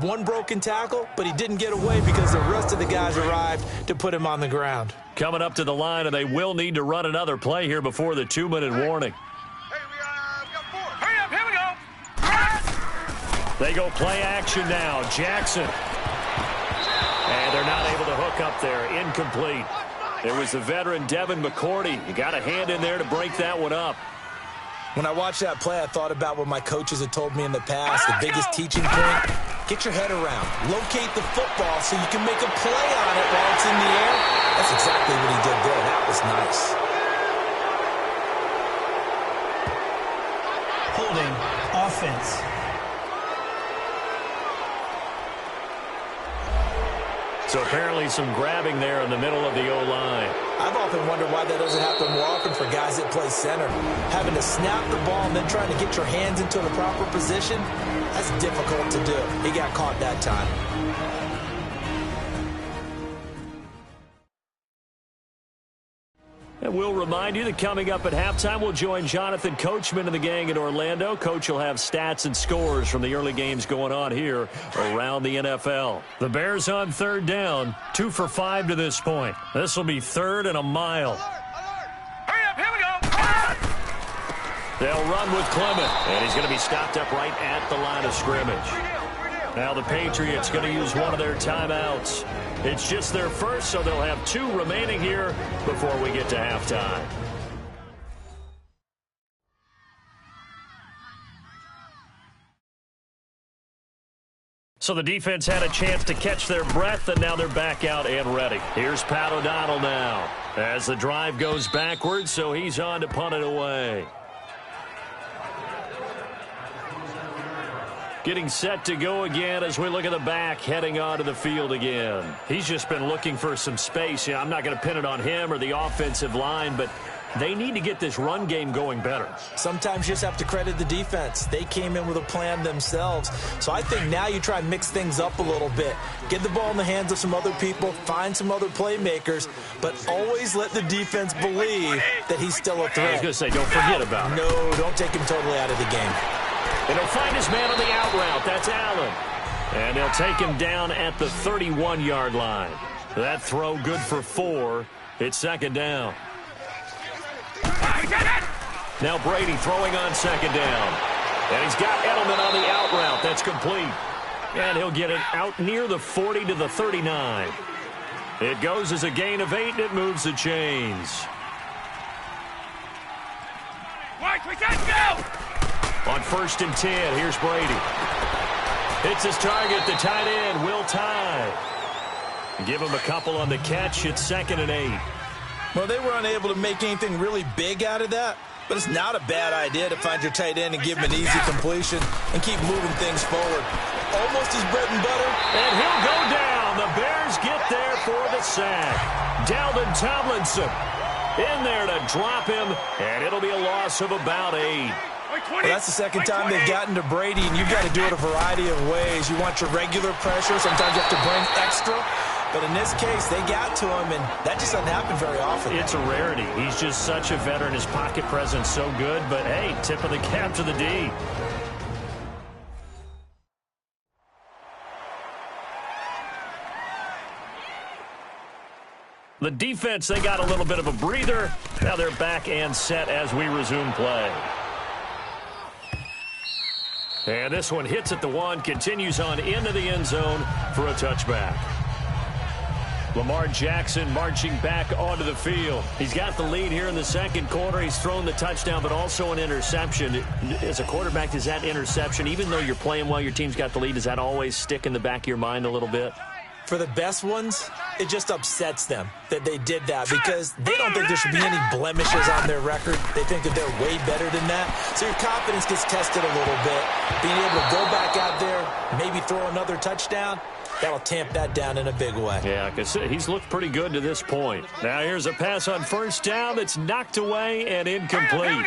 one broken tackle, but he didn't get away because the rest of the guys arrived to put him on the ground. Coming up to the line, and they will need to run another play here before the 2-minute warning. Hey, we got 4. Hurry up, here we go. They go play action now. Jackson. And they're not able to hook up there. Incomplete. There was the veteran Devin McCourty. You got a hand in there to break that one up. When I watched that play, I thought about what my coaches had told me in the past. The biggest teaching point, get your head around. Locate the football so you can make a play on it while it's in the air. That's exactly what he did there. That was nice. Holding offense. So apparently some grabbing there in the middle of the O-line. I've often wondered why that doesn't happen more often for guys that play center. Having to snap the ball and then trying to get your hands into the proper position, that's difficult to do. He got caught that time. And we'll remind you that coming up at halftime, we'll join Jonathan Coachman and the gang in Orlando. Coach will have stats and scores from the early games going on here around the NFL. The Bears on 3rd down, 2 for 5 to this point. This will be 3rd and a mile. Hurry up, here we go. They'll run with Clement, and he's going to be stopped up right at the line of scrimmage. Now the Patriots going to use one of their timeouts. It's just their first, so they'll have 2 remaining here before we get to halftime. So the defense had a chance to catch their breath, and now they're back out and ready. Here's Pat O'Donnell now as the drive goes backwards, so he's on to punt it away. Getting set to go again as we look at the back, heading onto the field again. He's just been looking for some space. I'm not going to pin it on him or the offensive line, but they need to get this run game going better. Sometimes you just have to credit the defense. They came in with a plan themselves. So I think now you try and mix things up a little bit. Get the ball in the hands of some other people, find some other playmakers, but always let the defense believe that he's still a threat. I was going to say, don't forget about it. No, don't take him totally out of the game. And he'll find his man on the out route. That's Allen. And they'll take him down at the 31-yard line. That throw good for 4. It's 2nd down. Now Brady throwing on 2nd down. And he's got Edelman on the out route. That's complete. And he'll get it out near the 40 to the 39. It goes as a gain of 8, and it moves the chains. Watch, we got to go! On 1st and 10, here's Brady. Hits his target, the tight end, Will Tye. Give him a couple on the catch. It's 2nd and 8. Well, they were unable to make anything really big out of that, but it's not a bad idea to find your tight end and give him an easy completion and keep moving things forward. Almost his bread and butter. And he'll go down. The Bears get there for the sack. Dalvin Tomlinson in there to drop him, and it'll be a loss of about 8. Well, that's the second time they've gotten to Brady, and you've got to do it a variety of ways. You want your regular pressure. Sometimes you have to bring extra. But in this case, they got to him, and that just doesn't happen very often. It's a rarity. He's just such a veteran. His pocket presence so good. But, hey, tip of the cap to the D. The defense, they got a little bit of a breather. Now they're back and set as we resume play. And this one hits at the 1, continues on into the end zone for a touchback. Lamar Jackson marching back onto the field. He's got the lead here in the second quarter. He's thrown the touchdown, but also an interception. As a quarterback, does that interception, even though you're playing well, your team's got the lead, does that always stick in the back of your mind a little bit? For the best ones, it just upsets them that they did that because they don't think there should be any blemishes on their record. They think that they're way better than that. So your confidence gets tested a little bit. Being able to go back out there, maybe throw another touchdown, that'll tamp that down in a big way. Yeah, because he's looked pretty good to this point. Now here's a pass on first down that's knocked away and incomplete.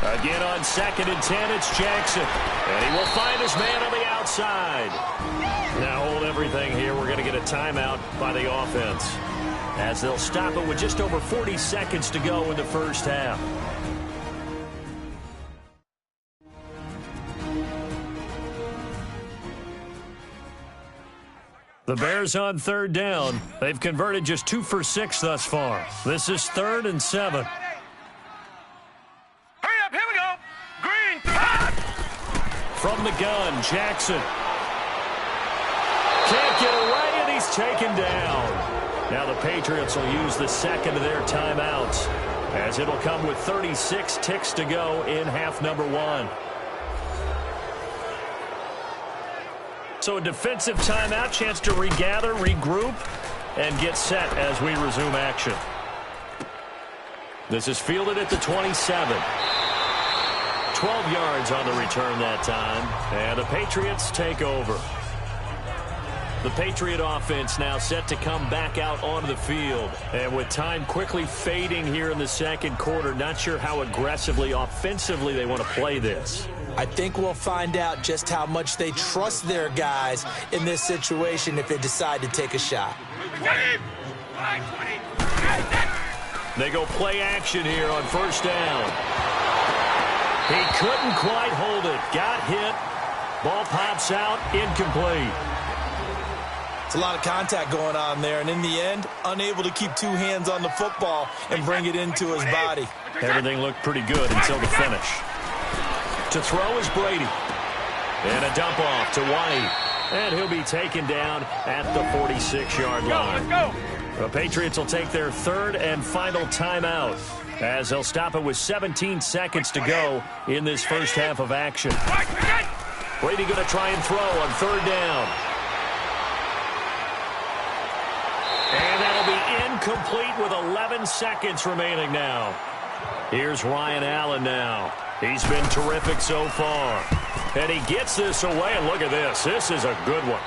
Again on 2nd and 10, it's Jackson. And he will find his man on the outside. Now hold everything here. We're going to get a timeout by the offense, as they'll stop it with just over 40 seconds to go in the first half. The Bears on 3rd down. They've converted just 2 for 6 thus far. This is 3rd and 7. Hurry up, here we go. Green. From the gun, Jackson. Can't get away, and he's taken down. Now the Patriots will use the second of their timeouts, as it'll come with 36 ticks to go in half number 1. So a defensive timeout, chance to regather, regroup, and get set as we resume action. This is fielded at the 27. 12 yards on the return that time, and the Patriots take over. The Patriot offense now set to come back out onto the field. And with time quickly fading here in the second quarter, not sure how aggressively, offensively they want to play this. I think we'll find out just how much they trust their guys in this situation if they decide to take a shot. They go play action here on first down. He couldn't quite hold it. Got hit. Ball pops out. Incomplete. It's a lot of contact going on there, and in the end, unable to keep 2 hands on the football and bring it into his body. Everything looked pretty good until the finish. To throw is Brady. And a dump off to White. And he'll be taken down at the 46-yard line. Let's go. The Patriots will take their 3rd and final timeout, as they'll stop it with 17 seconds to go in this first half of action. Brady going to try and throw on 3rd down. And that'll be incomplete with 11 seconds remaining now. Here's Ryan Allen now. He's been terrific so far. And he gets this away, and look at this. This is a good one.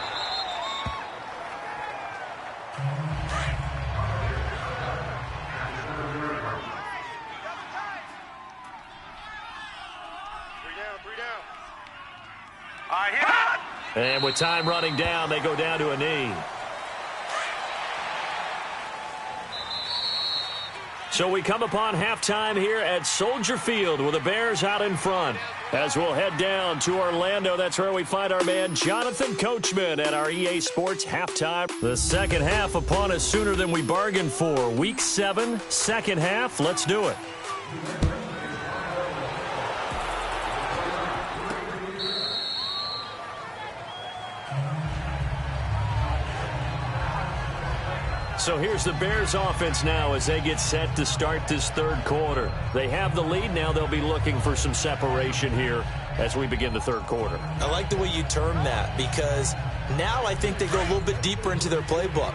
And with time running down, they go down to a knee. So we come upon halftime here at Soldier Field with the Bears out in front. As we'll head down to Orlando, that's where we find our man Jonathan Coachman at our EA Sports halftime. The second half upon us sooner than we bargained for. Week 7, second half. Let's do it. So here's the Bears offense now as they get set to start this third quarter. They have the lead. Now they'll be looking for some separation here as we begin the third quarter. I like the way you term that, because now I think they go a little bit deeper into their playbook.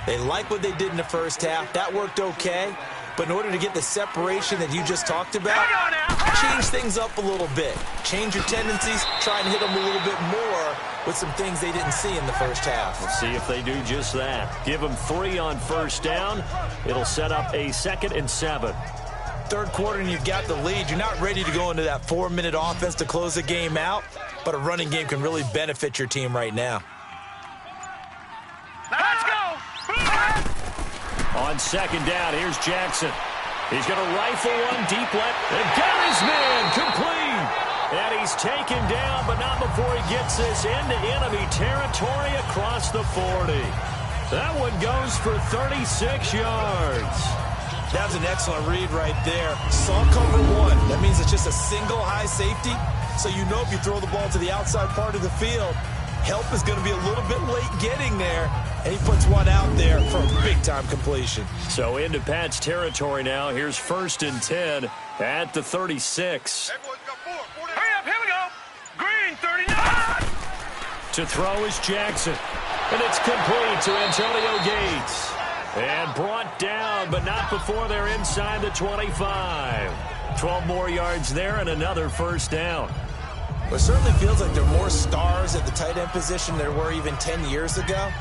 They like what they did in the first half. That worked okay. But in order to get the separation that you just talked about, change things up a little bit. Change your tendencies. Try and hit them a little bit more with some things they didn't see in the first half. We'll see if they do just that. Give them 3 on first down. It'll set up a 2nd and 7. Third quarter and you've got the lead. You're not ready to go into that 4-minute offense to close the game out, but a running game can really benefit your team right now. Let's go! On second down, here's Jackson. He's going to rifle one deep left. And got his man complete. And he's taken down, but not before he gets this into enemy territory across the 40. That one goes for 36 yards. That's an excellent read right there. Saw cover one. That means it's just a single high safety. So you know if you throw the ball to the outside part of the field, help is going to be a little bit late getting there. And he puts one out there for a big-time completion. So into Pat's territory now. Here's 1st and 10 at the 36. Hurry up, here we go. Green, 39. To throw is Jackson. And it's complete to Antonio Gates. And brought down, but not before they're inside the 25. 12 more yards there and another 1st down. Well, it certainly feels like there are more stars at the tight end position than there were even 10 years ago.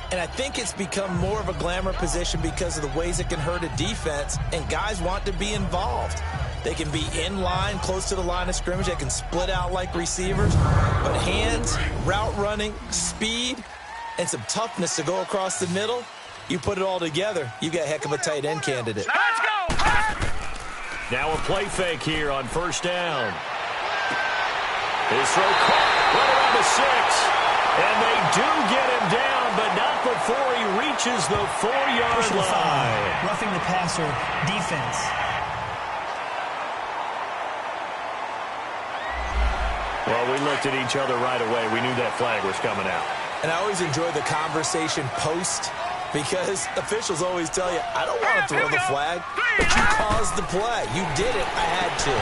And I think it's become more of a glamour position because of the ways it can hurt a defense, and guys want to be involved. They can be in line, close to the line of scrimmage. They can split out like receivers. But hands, route running, speed, and some toughness to go across the middle, you put it all together, you got a heck of a tight end candidate. Let's go. Now a play fake here on 1st down. His throw caught right around the 6. And they do get him down, but not before he reaches the 4-yard line. Roughing the passer defense. Well, we looked at each other right away. We knew that flag was coming out. And I always enjoy the conversation post, because officials always tell you, I don't want to throw the flag, but you caused the play. You did it. I had to.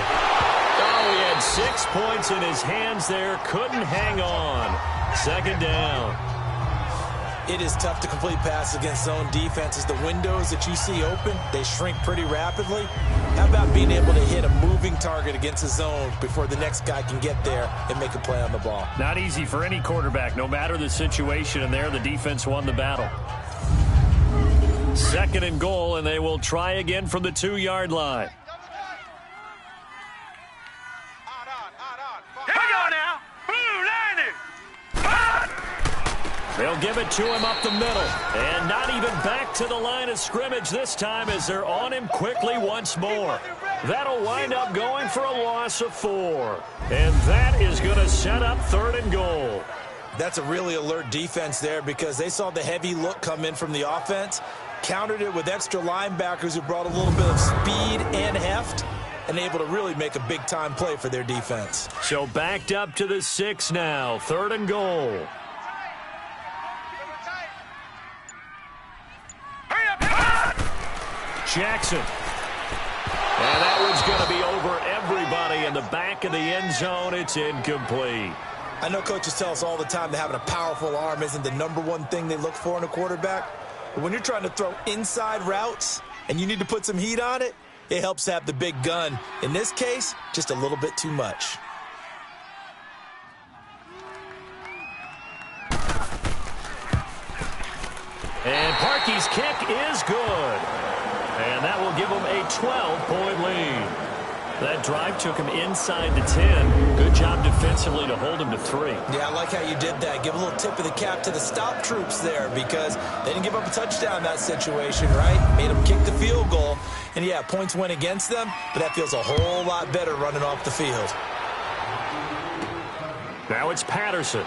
Oh, he had 6 points in his hands there. Couldn't hang on. 2nd down. It is tough to complete passes against zone defenses. The windows that you see open, they shrink pretty rapidly. How about being able to hit a moving target against a zone before the next guy can get there and make a play on the ball? Not easy for any quarterback, no matter the situation, and there the defense won the battle. 2nd and goal, and they will try again from the 2-yard line. Here we go now. Blue 90. They'll give it to him up the middle. And not even back to the line of scrimmage this time as they're on him quickly once more. That'll wind up going for a loss of 4. And that is going to set up 3rd and goal. That's a really alert defense there because they saw the heavy look come in from the offense, countered it with extra linebackers who brought a little bit of speed and heft, and able to really make a big-time play for their defense. So backed up to the 6 now. 3rd and goal. Hurry up. Jackson. And that one's going to be over everybody in the back of the end zone. It's incomplete. I know coaches tell us all the time that having a powerful arm isn't the #1 thing they look for in a quarterback. But when you're trying to throw inside routes and you need to put some heat on it, it helps to have the big gun. In this case, just a little bit too much. And Parkey's kick is good. And that will give them a 12-point lead. That drive took him inside the 10. Good job defensively to hold him to 3. Yeah, I like how you did that. Give a little tip of the cap to the stop troops there because they didn't give up a touchdown in that situation, right? Made them kick the field goal. And, yeah, points went against them, but that feels a whole lot better running off the field. Now it's Patterson.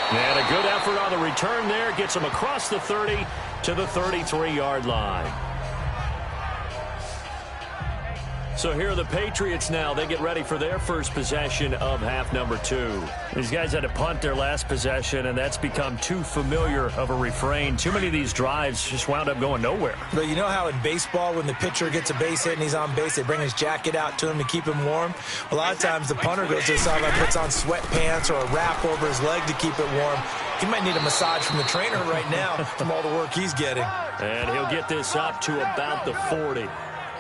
And a good effort on the return there. Gets him across the 30 to the 33-yard line. So here are the Patriots now. They get ready for their first possession of half number 2. These guys had to punt their last possession, and that's become too familiar of a refrain. Too many of these drives just wound up going nowhere. But you know how in baseball when the pitcher gets a base hit and he's on base, they bring his jacket out to him to keep him warm? A lot of times the punter goes to the sideline, puts on sweatpants or a wrap over his leg to keep it warm. He might need a massage from the trainer right now from all the work he's getting. And he'll get this up to about the 40.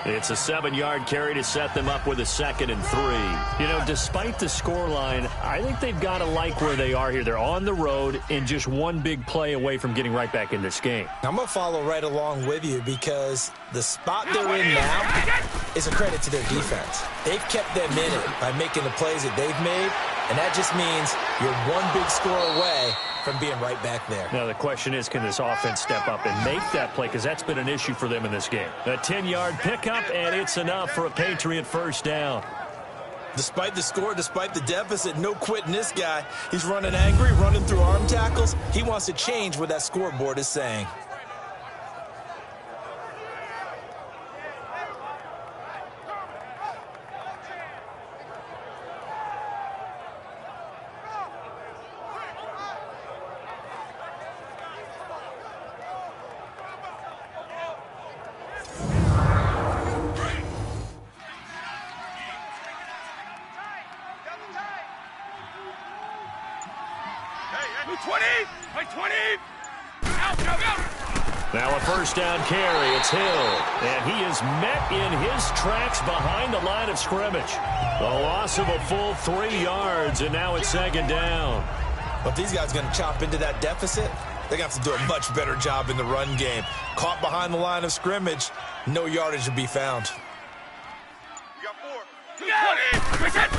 It's a 7-yard carry to set them up with a 2nd and 3. You know, despite the scoreline, I think they've got to like where they are here. They're on the road and just one big play away from getting right back in this game. I'm going to follow right along with you because the spot they're in now is a credit to their defense. They've kept them in it by making the plays that they've made, and that just means you're one big score away from being right back there. Now the question is, can this offense step up and make that play? Because that's been an issue for them in this game. A 10-yard pickup, and it's enough for a Patriot first down. Despite the score, despite the deficit, no quitting this guy. He's running angry, running through arm tackles. He wants to change what that scoreboard is saying. Now a first down carry. It's Hill. And he is met in his tracks behind the line of scrimmage. A loss of a full 3 yards, and now it's second down. But these guys are going to chop into that deficit. They're going to have to do a much better job in the run game. Caught behind the line of scrimmage, no yardage to be found. You got 4.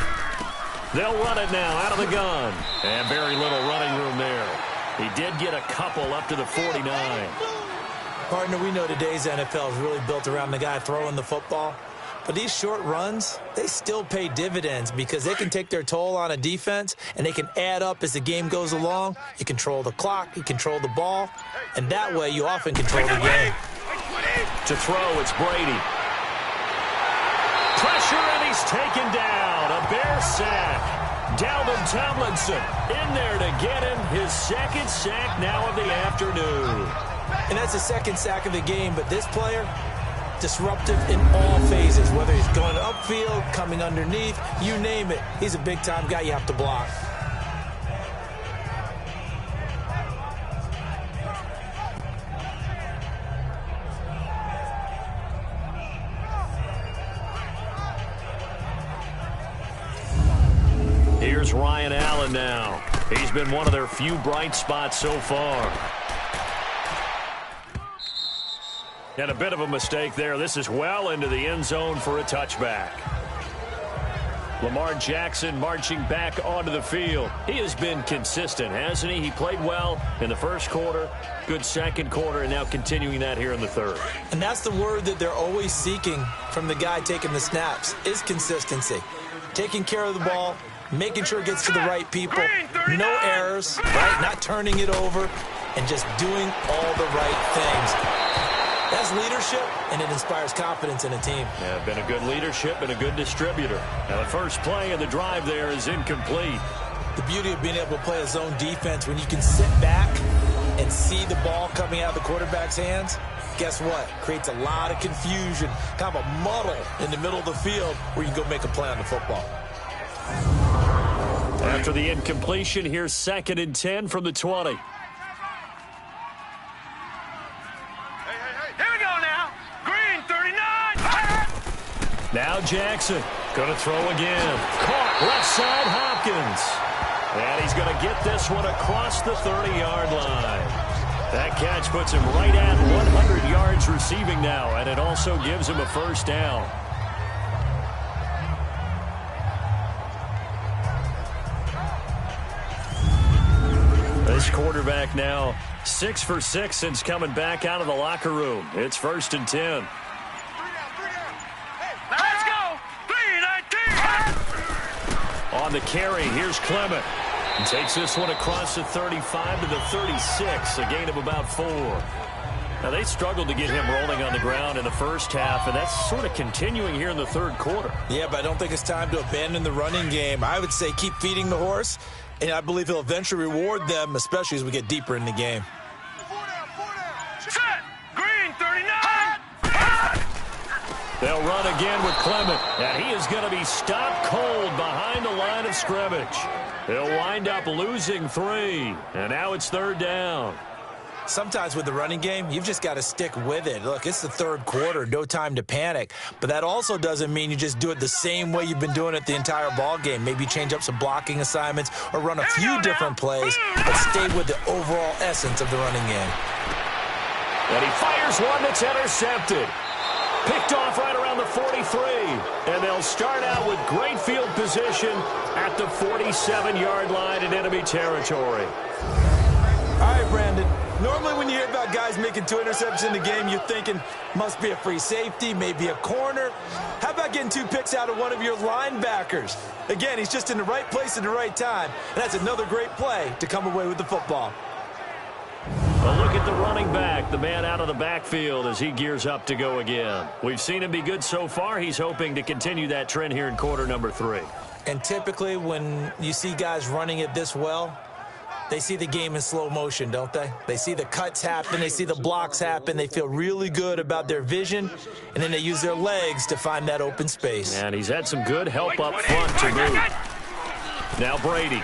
They'll run it now out of the gun. And very little running room there. He did get a couple up to the 49. Partner, we know today's NFL is really built around the guy throwing the football. But these short runs, they still pay dividends because they can take their toll on a defense, and they can add up as the game goes along. You control the clock, you control the ball, and that way you often control the game. To throw, it's Brady. Pressure, and he's taken down. A Bear sack. Dalvin Tomlinson in there to get him his second sack now of the afternoon. And that's the second sack of the game, but this player, disruptive in all phases, whether he's going upfield, coming underneath, you name it. He's a big-time guy you have to block. Here's Ryan Allen now. He's been one of their few bright spots so far. And a bit of a mistake there. This is well into the end zone for a touchback. Lamar Jackson marching back onto the field. He has been consistent, hasn't he? He played well in the first quarter, good second quarter, and now continuing that here in the third. And that's the word that they're always seeking from the guy taking the snaps, is consistency. Taking care of the ball, making sure it gets to the right people, no errors, right? Not turning it over, and just doing all the right things. That's leadership, and it inspires confidence in a team. Yeah, been a good leadership and a good distributor. Now the first play of the drive there is incomplete. The beauty of being able to play a zone defense when you can sit back and see the ball coming out of the quarterback's hands, guess what? Creates a lot of confusion, kind of a muddle in the middle of the field where you can go make a play on the football. After the incompletion, here's 2nd and 10 from the 20. Now Jackson going to throw again. Caught left side Hopkins. And he's going to get this one across the 30-yard line. That catch puts him right at 100 yards receiving now, and it also gives him a first down. This quarterback now 6 for 6 since coming back out of the locker room. It's 1st and 10. On the carry, here's Clement. He takes this one across the 35 to the 36, a gain of about 4. Now, they struggled to get him rolling on the ground in the first half, and that's sort of continuing here in the third quarter. Yeah, but I don't think it's time to abandon the running game. I would say keep feeding the horse, and I believe he'll eventually reward them, especially as we get deeper in the game. Set! Green, 39! They'll run again with Clement, and he is going to be stopped cold behind the line of scrimmage. He'll wind up losing 3, and now it's 3rd down. Sometimes with the running game, you've just got to stick with it. Look, it's the third quarter, no time to panic. But that also doesn't mean you just do it the same way you've been doing it the entire ball game. Maybe change up some blocking assignments or run a few different plays, but stay with the overall essence of the running game. And he fires one that's intercepted. Picked off right around the 43. And they'll start out with great field position at the 47-yard line in enemy territory. All right, Brandon. Normally when you hear about guys making 2 interceptions in the game, you're thinking must be a free safety, maybe a corner. How about getting 2 picks out of one of your linebackers? Again, he's just in the right place at the right time. And that's another great play to come away with the football. A look at the running back, the man out of the backfield as he gears up to go again. We've seen him be good so far. He's hoping to continue that trend here in quarter number 3. And typically when you see guys running it this well, they see the game in slow motion, don't they? They see the cuts happen. They see the blocks happen. They feel really good about their vision, and then they use their legs to find that open space. And he's had some good help up front to move. Now Brady.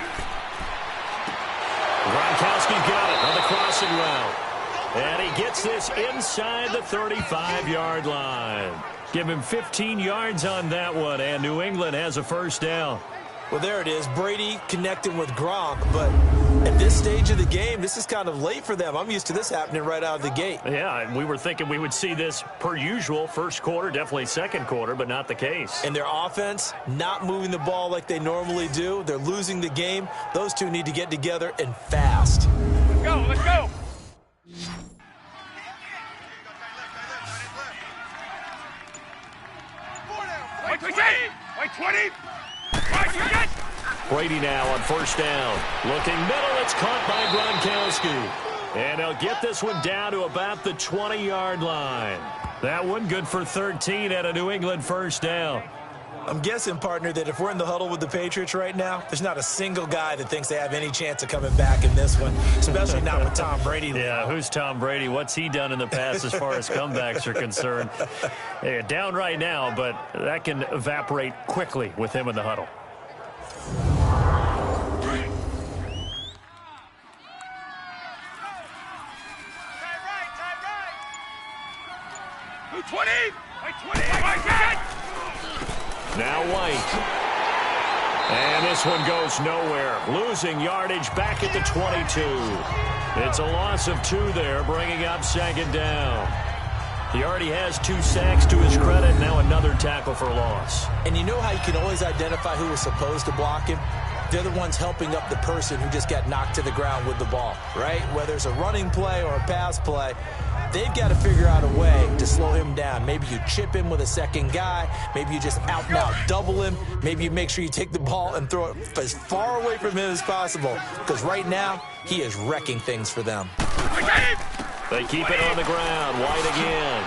Gronkowski's got it on the crossing route. And he gets this inside the 35-yard line. Give him 15 yards on that one, and New England has a first down. Well, there it is. Brady connecting with Gronk, but at this stage of the game, this is kind of late for them. I'm used to this happening right out of the gate. Yeah, and we were thinking we would see this per usual. First quarter, definitely second quarter, but not the case. And their offense not moving the ball like they normally do. They're losing the game. Those two need to get together and fast. Let's go, let's go. Wait 20! Wait 20! Brady now on first down. Looking middle, it's caught by Gronkowski. And he'll get this one down to about the 20-yard line. That one good for 13 at a New England first down. I'm guessing, partner, that if we're in the huddle with the Patriots right now, there's not a single guy that thinks they have any chance of coming back in this one, especially not with Tom Brady. Yeah, who's Tom Brady? What's he done in the past as far as comebacks are concerned? Yeah, down right now, but that can evaporate quickly with him in the huddle. Now White. And this one goes nowhere. Losing yardage back at the 22. It's a loss of 2 there, bringing up second down. He already has 2 sacks to his credit. Now another tackle for loss. And you know how you can always identify who was supposed to block him? They're the ones helping up the person who just got knocked to the ground with the ball, right? Whether it's a running play or a pass play, they've got to figure out a way to slow him down. Maybe you chip him with a second guy. Maybe you just out and out double him. Maybe you make sure you take the ball and throw it as far away from him as possible. Because right now, he is wrecking things for them. They keep it on the ground. White again.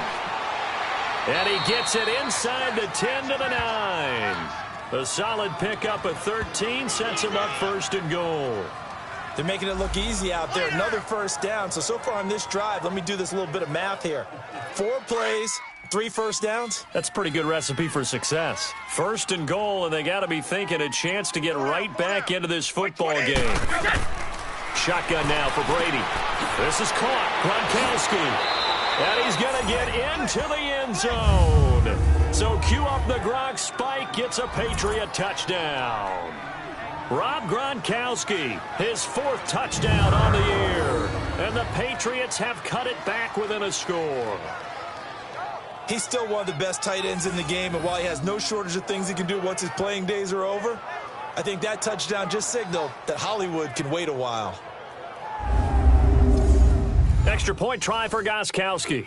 And he gets it inside the 10 to the 9. A solid pickup of 13 sets him up first and goal. They're making it look easy out there. Another first down. So far on this drive, let me do this little bit of math here. 4 plays, 3 first downs. That's a pretty good recipe for success. First and goal, and they got to be thinking a chance to get right back into this football game. Shotgun now for Brady. This is caught. Gronkowski. And he's going to get into the end zone. So cue up the Gronk spike. Gets a Patriot touchdown. Rob Gronkowski, his 4th touchdown on the year. And the Patriots have cut it back within a score. He's still one of the best tight ends in the game, and while he has no shortage of things he can do once his playing days are over, I think that touchdown just signaled that Hollywood can wait a while. Extra point try for Gronkowski.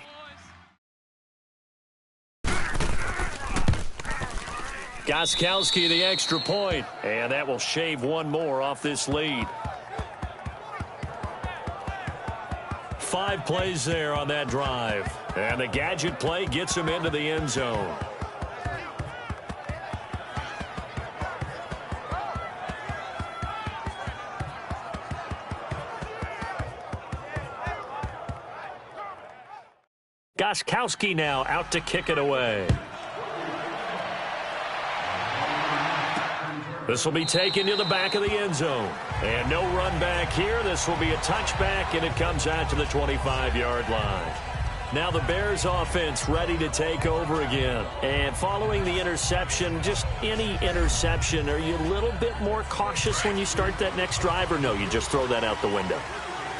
Gronkowski the extra point, and that will shave 1 more off this lead. 5 plays there on that drive, and the gadget play gets him into the end zone. Gronkowski now out to kick it away. This will be taken to the back of the end zone. And no run back here. This will be a touchback, and it comes out to the 25-yard line. Now the Bears offense ready to take over again. And following the interception, just any interception, are you a little bit more cautious when you start that next drive, or no, you just throw that out the window?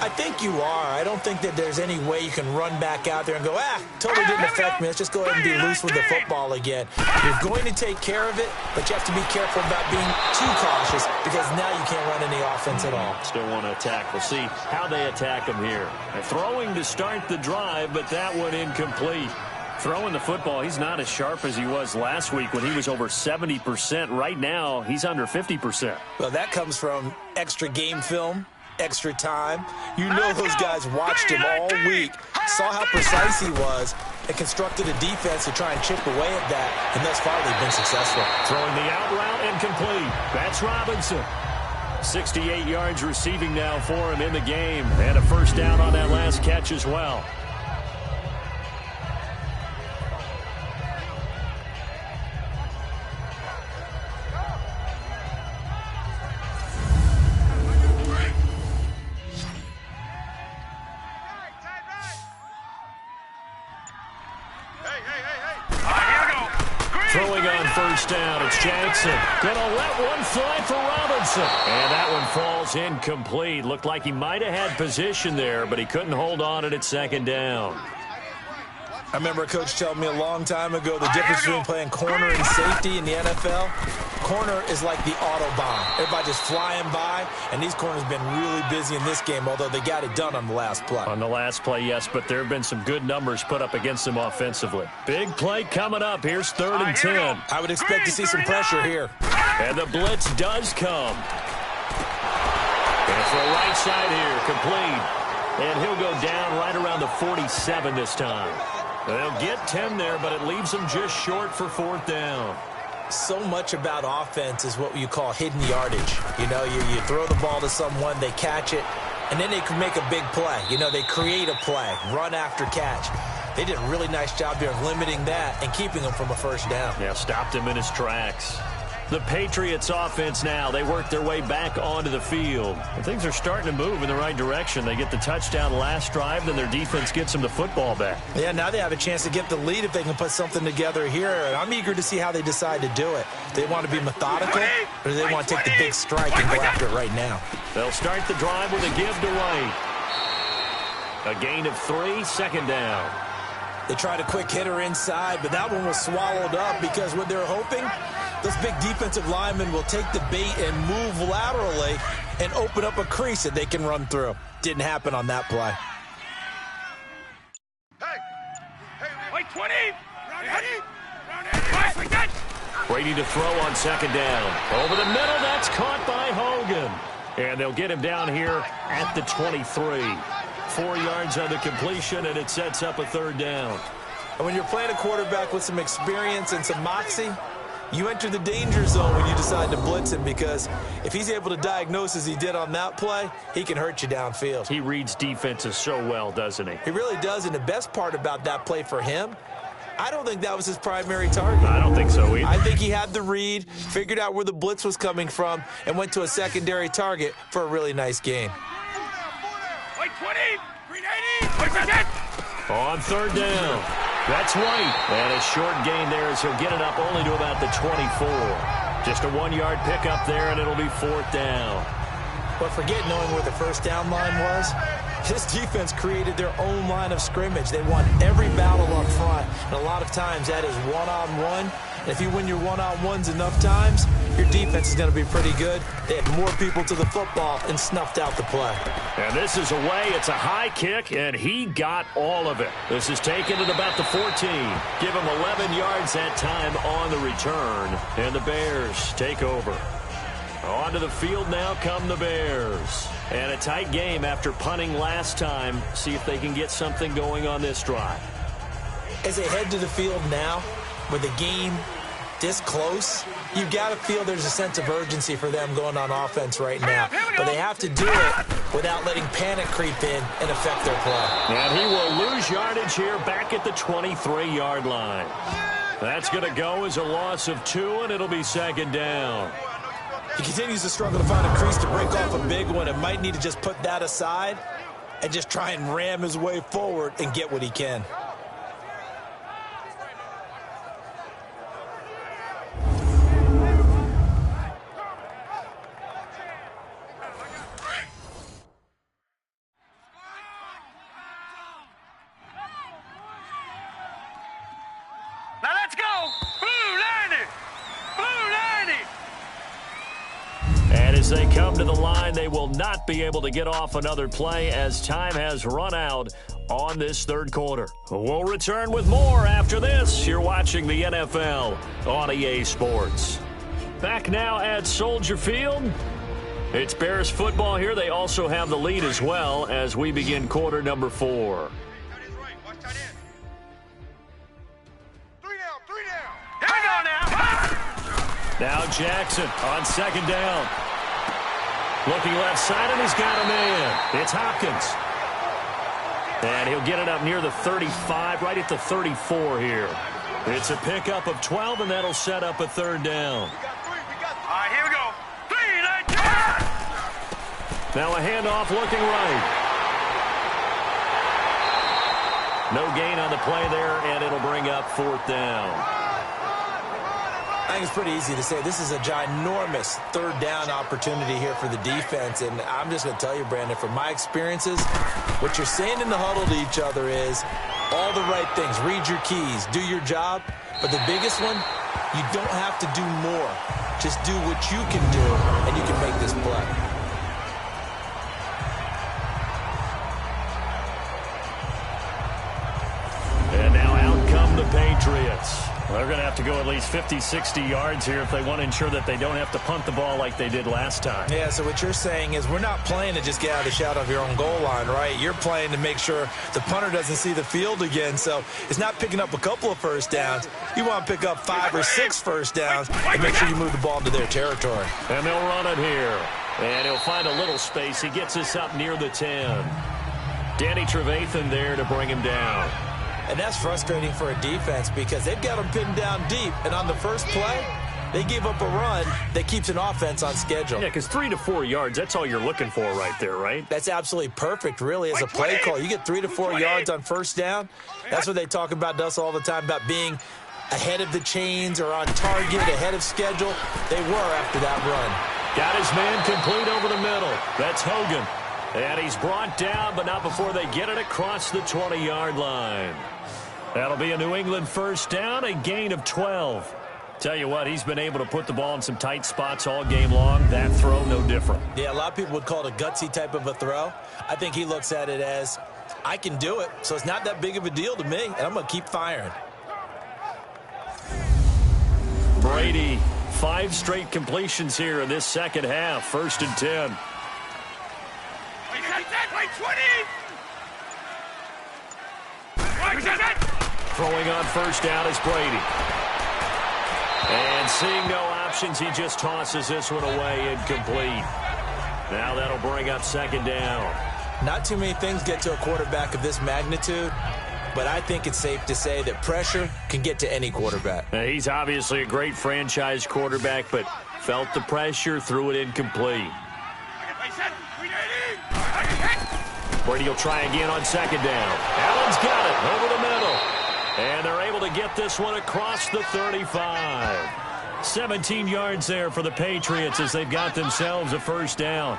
I think you are. I don't think that there's any way you can run back out there and go, totally didn't affect me. Let's just go ahead and be loose with the football again. You're going to take care of it, but you have to be careful about being too cautious because now you can't run any offense at all. Still want to attack. We'll see how they attack him here. They're throwing to start the drive, but that one incomplete. Throwing the football, he's not as sharp as he was last week when he was over 70%. Right now, he's under 50%. Well, that comes from extra game film, extra time. You know those guys watched him all week, saw how precise he was, and constructed a defense to try and chip away at that, and thus far they've been successful. Throwing the out route incomplete. That's Robinson. 68 yards receiving now for him in the game, and a first down on that last catch as well. Throwing on first down, it's Jackson. Gonna let one fly for Robinson. And that one falls incomplete. Looked like he might have had position there, but he couldn't hold on at second down. I remember a coach telling me a long time ago the difference between playing corner and safety in the NFL. Corner is like the Autobahn. Everybody just flying by, and these corners have been really busy in this game, although they got it done on the last play. On the last play, yes, but there have been some good numbers put up against them offensively. Big play coming up. Here's 3rd and 10. I would expect to see some pressure here. And the blitz does come. And for a right side here, complete. And he'll go down right around the 47 this time. They'll get 10 there, but it leaves them just short for 4th down. So much about offense is what you call hidden yardage. You know, you throw the ball to someone, they catch it, and then they can make a big play. You know, they create a play, run after catch. They did a really nice job here of limiting that and keeping him from a first down. Yeah, stopped him in his tracks. The Patriots offense now, they work their way back onto the field. And things are starting to move in the right direction. They get the touchdown last drive, then their defense gets them the football back. Yeah, now they have a chance to get the lead if they can put something together here. And I'm eager to see how they decide to do it. Do they want to be methodical, or do they want to take the big strike and go after it right now? They'll start the drive with a give to White. A gain of 3, 2nd down. They tried a quick hitter inside, but that one was swallowed up because what they're hoping, those big defensive linemen will take the bait and move laterally and open up a crease that they can run through. Didn't happen on that play. Wait, 20. Brady to throw on 2nd down. Over the middle, that's caught by Hogan. And they'll get him down here at the 23. 4 yards on the completion, and it sets up a 3rd down. And when you're playing a quarterback with some experience and some moxie, you enter the danger zone when you decide to blitz him, because if he's able to diagnose as he did on that play, he can hurt you downfield. He reads defenses so well, doesn't he? He really does, and the best part about that play for him, I don't think that was his primary target. I don't think so either. I think he had the read, figured out where the blitz was coming from, and went to a secondary target for a really nice gain. Wait, 20. 380. On 3rd down. That's White. And a short gain there as he'll get it up only to about the 24. Just a 1-yard pickup there, and it'll be 4th down. But forget knowing where the first down line was. This defense created their own line of scrimmage. They won every battle up front, and a lot of times that is one-on-one. And if you win your one-on-ones enough times, your defense is going to be pretty good. They had more people to the football and snuffed out the play. And this is away. It's a high kick, and he got all of it. This is taken at about the 14. Give him 11 yards that time on the return, and the Bears take over. Onto the field now come the Bears. And a tight game after punting last time. See if they can get something going on this drive. As they head to the field now, with the game this close, you've got to feel there's a sense of urgency for them going on offense right now. But they have to do it without letting panic creep in and affect their play. And he will lose yardage here back at the 23-yard line. That's going to go as a loss of 2, and it'll be 2nd down. He continues to struggle to find a crease to break off a big one, and might need to just put that aside and just try and ram his way forward and get what he can. as they come to the line, they will not be able to get off another play as time has run out on this third quarter. We'll return with more after this. You're watching the NFL on EA Sports. Back now at Soldier Field. It's Bears football here. They also have the lead as well as we begin quarter number 4. Now Jackson on second down. Looking left side, and he's got a man. It's Hopkins. And he'll get it up near the 35, right at the 34 here. It's a pickup of 12, and that'll set up a third down. All right, here we go. 3, 9, 10. Now a handoff looking right. No gain on the play there, and it'll bring up fourth down. I think it's pretty easy to say this is a ginormous third down opportunity here for the defense. And I'm just going to tell you, Brandon, from my experiences, what you're saying in the huddle to each other is all the right things. Read your keys. Do your job. But the biggest one, you don't have to do more. Just do what you can do, and you can make this play. And now out come the Patriots. They're going to have to go at least 50, 60 yards here if they want to ensure that they don't have to punt the ball like they did last time. Yeah, so what you're saying is we're not playing to just get out of the shadow of your own goal line, right? You're playing to make sure the punter doesn't see the field again. So it's not picking up a couple of first downs. You want to pick up 5 or 6 first downs and make sure you move the ball into their territory. And they'll run it here. And he'll find a little space. He gets us up near the 10. Danny Trevathan there to bring him down. And that's frustrating for a defense because they've got them pinned down deep. And on the first play, they gave up a run that keeps an offense on schedule. Yeah, because 3 to 4 yards, that's all you're looking for right there, right? That's absolutely perfect, really, as a play call. You get 3 to 4 yards on first down. That's what they talk about us all the time, about being ahead of the chains or on target, ahead of schedule. They were after that run. Got his man complete over the middle. That's Hogan. And he's brought down, but not before they get it across the 20-yard line. That'll be a New England first down, a gain of 12. Tell you what, he's been able to put the ball in some tight spots all game long. That throw, no different. Yeah, a lot of people would call it a gutsy type of a throw. I think he looks at it as, I can do it, so it's not that big of a deal to me, and I'm going to keep firing. Brady, 5 straight completions here in this second half. First and 10. Throwing on first down is Brady. And seeing no options, he just tosses this one away incomplete. Now that'll bring up second down. Not too many things get to a quarterback of this magnitude, but I think it's safe to say that pressure can get to any quarterback. Now, he's obviously a great franchise quarterback, but felt the pressure, threw it incomplete. Brady will try again on second down. Allen's got it over the middle. And they're able to get this one across the 35. 17 yards there for the Patriots as they've got themselves a first down.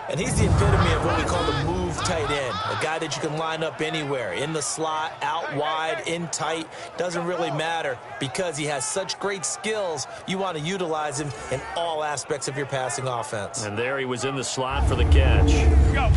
And he's the epitome of what we call the move tight end. A guy that you can line up anywhere. In the slot, out wide, in tight. Doesn't really matter because he has such great skills. You want to utilize him in all aspects of your passing offense. And there he was in the slot for the catch. Go.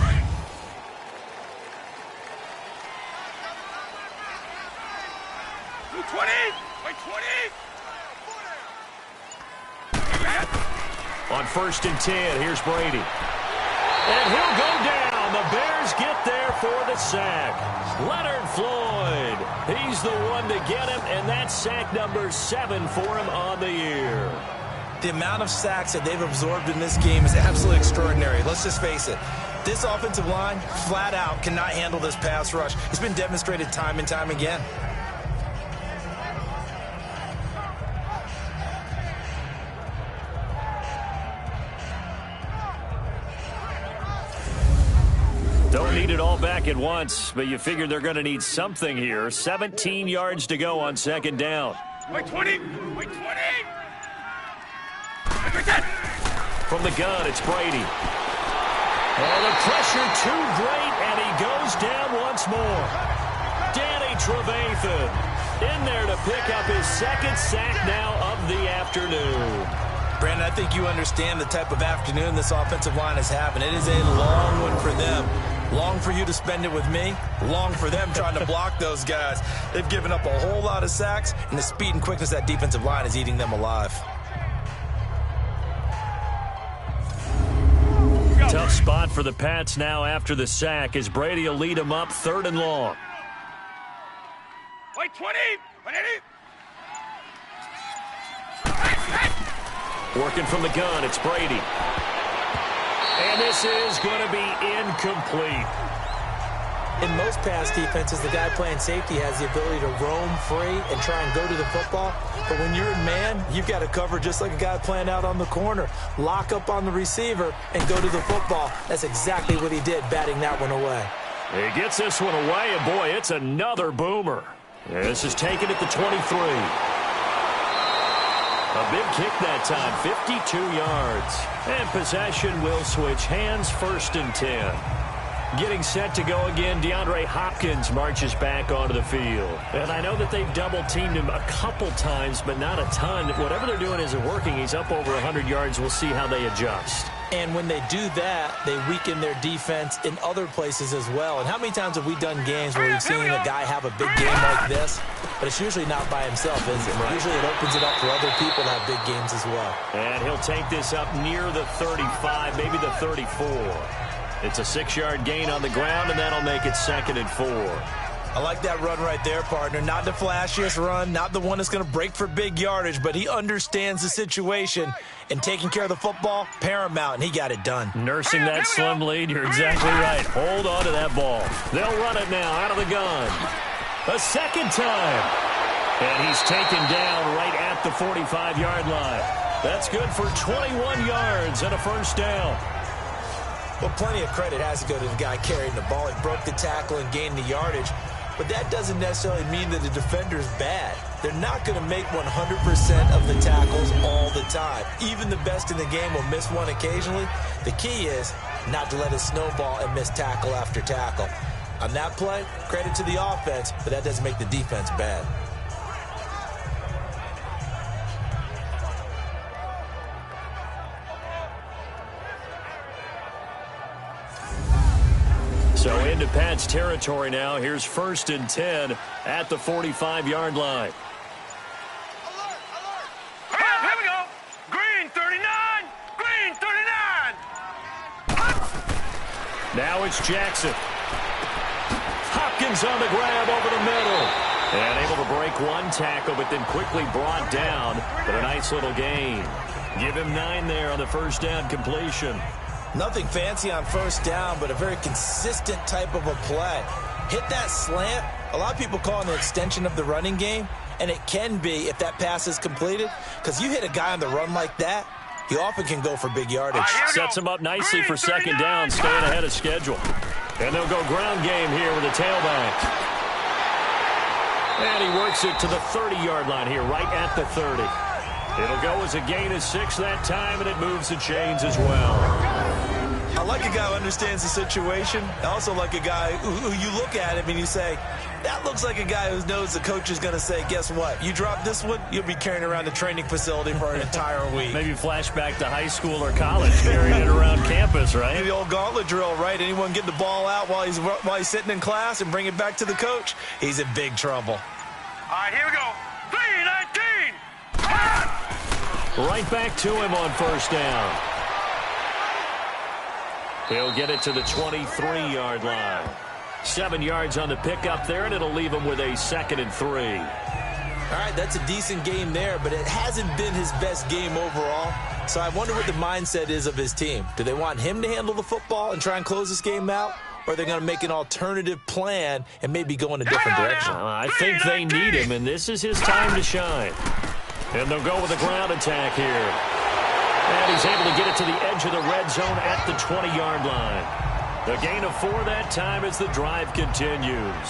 On first and 10, here's Brady. And he'll go down. The Bears get there for the sack. Leonard Floyd. He's the one to get him, and that's sack number 7 for him on the year. The amount of sacks that they've absorbed in this game is absolutely extraordinary. Let's just face it. This offensive line, flat out, cannot handle this pass rush. It's been demonstrated time and time again. Don't need it all back at once, but you figure they're going to need something here. 17 yards to go on second down. Wait, 20. Wait, 20. From the gun, it's Brady. Oh, the pressure too great, and he goes down once more. Danny Trevathan in there to pick up his second sack now of the afternoon. Brandon, I think you understand the type of afternoon this offensive line is having. It is a long one for them. Long for you to spend it with me. Long for them trying to block those guys. They've given up a whole lot of sacks, and the speed and quickness of that defensive line is eating them alive. Tough spot for the Pats now after the sack as Brady will lead them up 3rd and long. Wait, 20! Working from the gun, it's Brady. And this is going to be incomplete. In most pass defenses, the guy playing safety has the ability to roam free and try and go to the football. But when you're in man, you've got to cover just like a guy playing out on the corner. Lock up on the receiver and go to the football. That's exactly what he did, batting that one away. He gets this one away, and boy, it's another boomer. This is taken at the 23. A big kick that time, 52 yards. And possession will switch hands, 1st and 10. Getting set to go again, DeAndre Hopkins marches back onto the field. And I know that they've double-teamed him a couple times, but not a ton. Whatever they're doing isn't working. He's up over 100 yards. We'll see how they adjust. And when they do that, they weaken their defense in other places as well. And how many times have we done games where we've seen a guy have a big game like this? But it's usually not by himself, is it? Right. Usually it opens it up for other people to have big games as well. And he'll take this up near the 35, maybe the 34. It's a 6-yard gain on the ground, and that'll make it 2nd and 4. I like that run right there, partner. Not the flashiest run, not the one that's going to break for big yardage, but he understands the situation, and taking care of the football, paramount, and he got it done. Nursing that slim lead, you're exactly right. Hold on to that ball. They'll run it now out of the gun. A second time. And he's taken down right at the 45-yard line. That's good for 21 yards and a 1st down. Well, plenty of credit has to go to the guy carrying the ball. He broke the tackle and gained the yardage. But that doesn't necessarily mean that the defender's bad. They're not going to make 100% of the tackles all the time. Even the best in the game will miss one occasionally. The key is not to let it snowball and miss tackle after tackle. On that play, credit to the offense, but that doesn't make the defense bad. So into Pats territory now. Here's 1st and 10 at the 45-yard line. Here we go. Green 39. Green 39. Now it's Jackson. Hopkins on the grab over the middle. And able to break one tackle, but then quickly brought down. But a nice little gain. Give him 9 there on the 1st down completion. Nothing fancy on 1st down, but a very consistent type of a play. Hit that slant. A lot of people call it an extension of the running game, and it can be if that pass is completed, because you hit a guy on the run like that, he often can go for big yardage. Sets him up nicely for 2nd down, staying ahead of schedule. And they'll go ground game here with a tailback. And he works it to the 30-yard line here, right at the 30. It'll go as a gain of 6 that time, and it moves the chains as well. I like a guy who understands the situation. I also like a guy who you look at him and you say, that looks like a guy who knows the coach is going to say, guess what? You drop this one, you'll be carrying around the training facility for an entire week. Maybe flashback to high school or college, carrying it around campus, right? The old gauntlet drill, right? Anyone get the ball out while he's sitting in class and bring it back to the coach? He's in big trouble. All right, here we go. 3-19. Right back to him on 1st down. He'll get it to the 23-yard line. 7 yards on the pickup there, and it'll leave him with a 2nd and 3. All right, that's a decent game there, but it hasn't been his best game overall. So I wonder what the mindset is of his team. Do they want him to handle the football and try and close this game out? Or are they going to make an alternative plan and maybe go in a different direction? I think they need him, and this is his time to shine. And they'll go with a ground attack here. And he's able to get it to the edge of the red zone at the 20-yard line. A gain of 4 that time as the drive continues.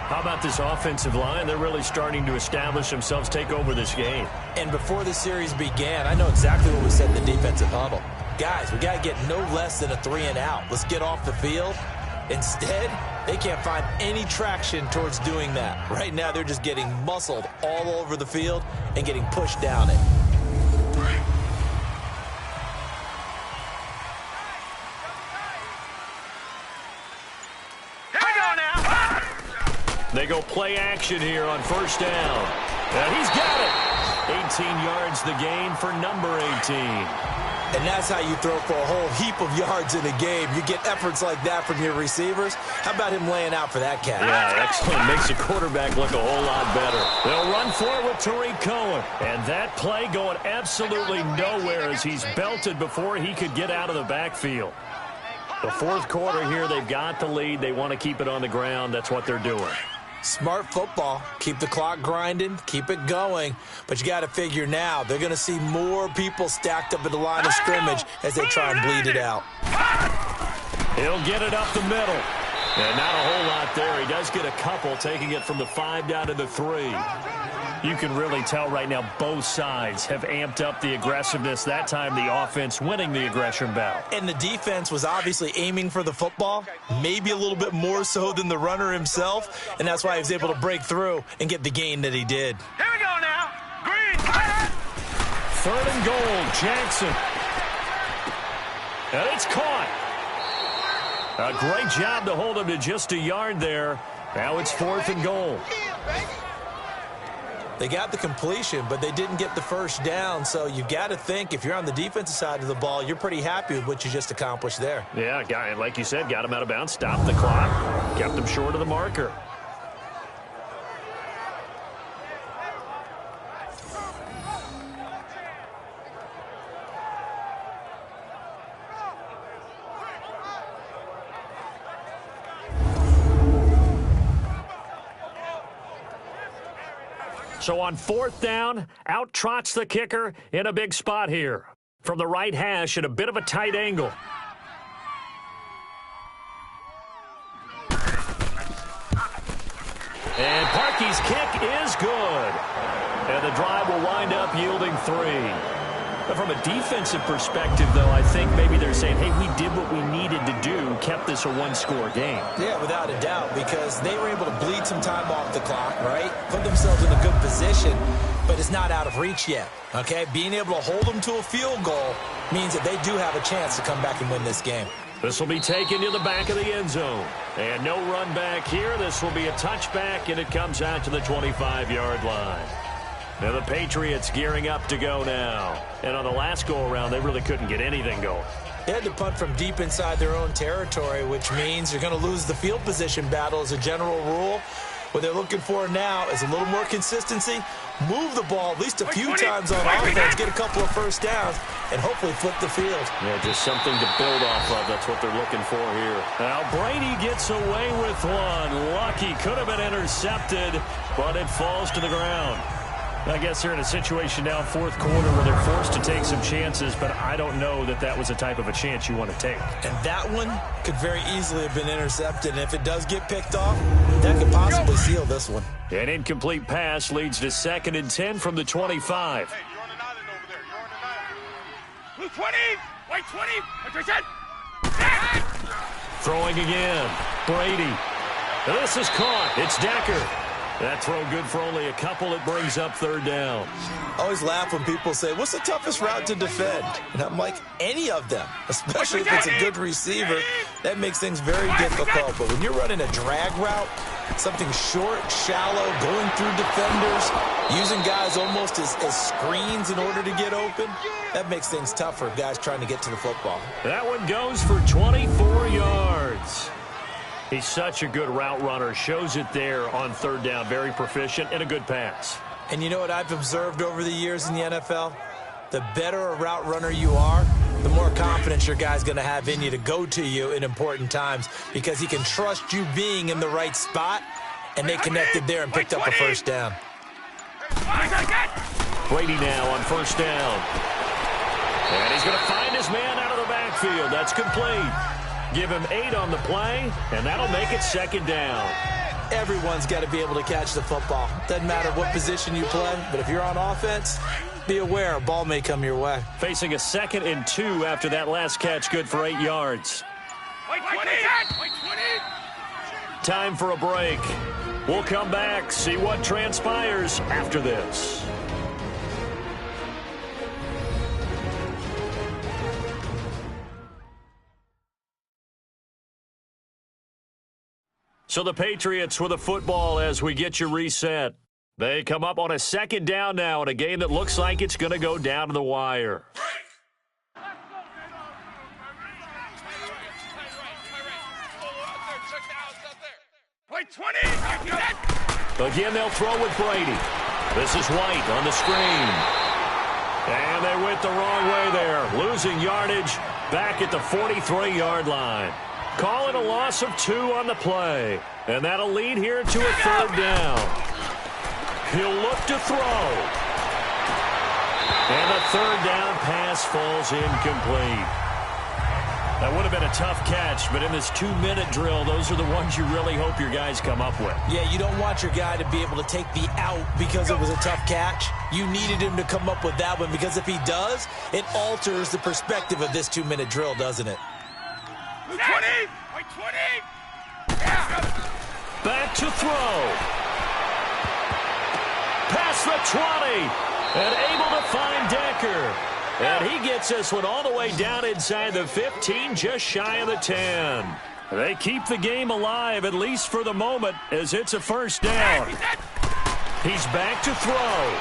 How about this offensive line? They're really starting to establish themselves, take over this game. And before the series began, I know exactly what we said in the defensive huddle. Guys, we got to get no less than a 3-and-out. Let's get off the field. Instead, they can't find any traction towards doing that. Right now, they're just getting muscled all over the field and getting pushed down it. They go play action here on first down. And he's got it. 18 yards the gain for number 18. And that's how you throw for a whole heap of yards in a game. You get efforts like that from your receivers. How about him laying out for that cat? Yeah, excellent. Makes the quarterback look a whole lot better. They'll run for it with Tariq Cohen. And that play going absolutely nowhere as he's belted before he could get out of the backfield. The fourth quarter here, they've got the lead. They want to keep it on the ground. That's what they're doing. Smart football. Keep the clock grinding. Keep it going. But you got to figure now, they're going to see more people stacked up at the line of scrimmage as they try and bleed it out. He'll get it up the middle. And not a whole lot there. He does get a couple, taking it from the 5 down to the 3. You can really tell right now both sides have amped up the aggressiveness. That time the offense winning the aggression battle. And the defense was obviously aiming for the football, maybe a little bit more so than the runner himself, and that's why he was able to break through and get the gain that he did. Here we go now. Green. 3rd and goal, Jackson. And it's caught. A great job to hold him to just a yard there. Now it's 4th and goal. They got the completion, but they didn't get the first down. So you got to think if you're on the defensive side of the ball, you're pretty happy with what you just accomplished there. Yeah, guy, like you said, got him out of bounds, stopped the clock, kept him short of the marker. So on 4th down, out trots the kicker in a big spot here. From the right hash at a bit of a tight angle. And Parkey's kick is good. And the drive will wind up yielding 3. But from a defensive perspective, though, I think maybe they're saying, hey, we did what we needed to do, kept this a one-score game. Yeah, without a doubt, because they were able to bleed some time off the clock, right? Put themselves in a good position, but it's not out of reach yet, okay? Being able to hold them to a field goal means that they do have a chance to come back and win this game. This will be taken to the back of the end zone. And no run back here. This will be a touchback, and it comes out to the 25-yard line. Now the Patriots gearing up to go now. And on the last go-around, they really couldn't get anything going. They had to punt from deep inside their own territory, which means you're going to lose the field position battle as a general rule. What they're looking for now is a little more consistency, move the ball at least a few times on offense, get a couple of first downs, and hopefully flip the field. Yeah, just something to build off of. That's what they're looking for here. Now Brady gets away with one. Lucky, could have been intercepted, but it falls to the ground. I guess they're in a situation now, 4th quarter, where they're forced to take some chances, but I don't know that that was the type of a chance you want to take. And that one could very easily have been intercepted. And if it does get picked off, that could possibly seal this one. An incomplete pass leads to 2nd and 10 from the 25. Hey, you're on an island over there. You're on an island. Blue 20. White 20. Attention. Throwing again. Brady. This is caught. It's Decker. That throw good for only a couple. It brings up 3rd down. I always laugh when people say, what's the toughest route to defend? And I'm like, any of them, especially if it's a good receiver. That makes things very difficult. But when you're running a drag route, something short, shallow, going through defenders, using guys almost as screens in order to get open, that makes things tougher, guys trying to get to the football. That one goes for 24 yards. He's such a good route runner. Shows it there on 3rd down. Very proficient and a good pass. And you know what I've observed over the years in the NFL? The better a route runner you are, the more confidence your guy's going to have in you to go to you in important times because he can trust you being in the right spot, and they connected there and picked up a first down. Brady now on 1st down. And he's going to find his man out of the backfield. That's complete. Give him 8 on the play, and that'll make it 2nd down. Everyone's got to be able to catch the football. Doesn't matter what position you play, but if you're on offense, be aware a ball may come your way. Facing a 2nd and 2 after that last catch, good for 8 yards. Time for a break. We'll come back, see what transpires after this. So the Patriots with the football as we get you reset. They come up on a second down now in a game that looks like it's going to go down to the wire. Wait, 20! Again, they'll throw with Brady. This is White on the screen. And they went the wrong way there, losing yardage back at the 43-yard line. Calling a loss of 2 on the play. And that'll lead here to a third down. He'll look to throw. And the third down pass falls incomplete. That would have been a tough catch, but in this 2-minute drill, those are the ones you really hope your guys come up with. Yeah, you don't want your guy to be able to take the out because it was a tough catch. You needed him to come up with that one because if he does, it alters the perspective of this 2-minute drill, doesn't it? 20! Wait, 20! Yeah. Back to throw. Past the 20. And able to find Decker. And he gets this one all the way down inside the 15, just shy of the 10. They keep the game alive, at least for the moment, as it's a first down. He's back to throw.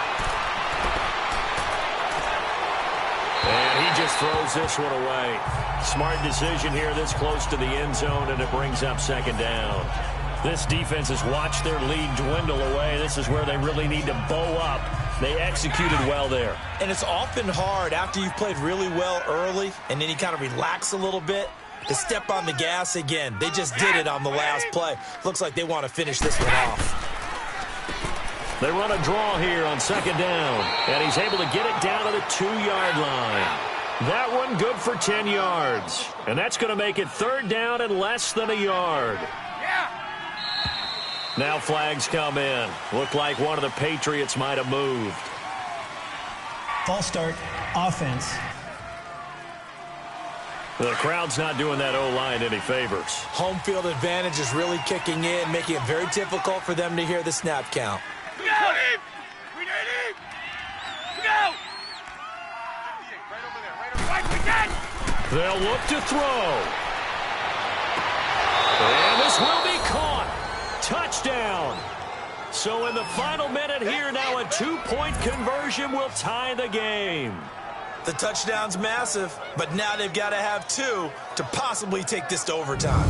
And he just throws this one away. Smart decision here this close to the end zone, and it brings up second down. This defense has watched their lead dwindle away. This is where they really need to bow up. They executed well there. And it's often hard after you've played really well early and then you kind of relax a little bit to step on the gas again. They just did it on the last play. Looks like they want to finish this one off. They run a draw here on second down, and he's able to get it down to the 2-yard line. That one good for 10 yards, and that's going to make it third down and less than a yard. Now flags come in. Looked like one of the Patriots might have moved. False start, offense. The crowd's not doing that O-line any favors. Home field advantage is really kicking in, making it very difficult for them to hear the snap count. We need him! We need him! Go! Right over there, right over there. Right, we did! They'll look to throw. And this will be caught. Touchdown. So in the final minute here now, a 2-point conversion will tie the game. The touchdown's massive, but now they've got to have 2 to possibly take this to overtime.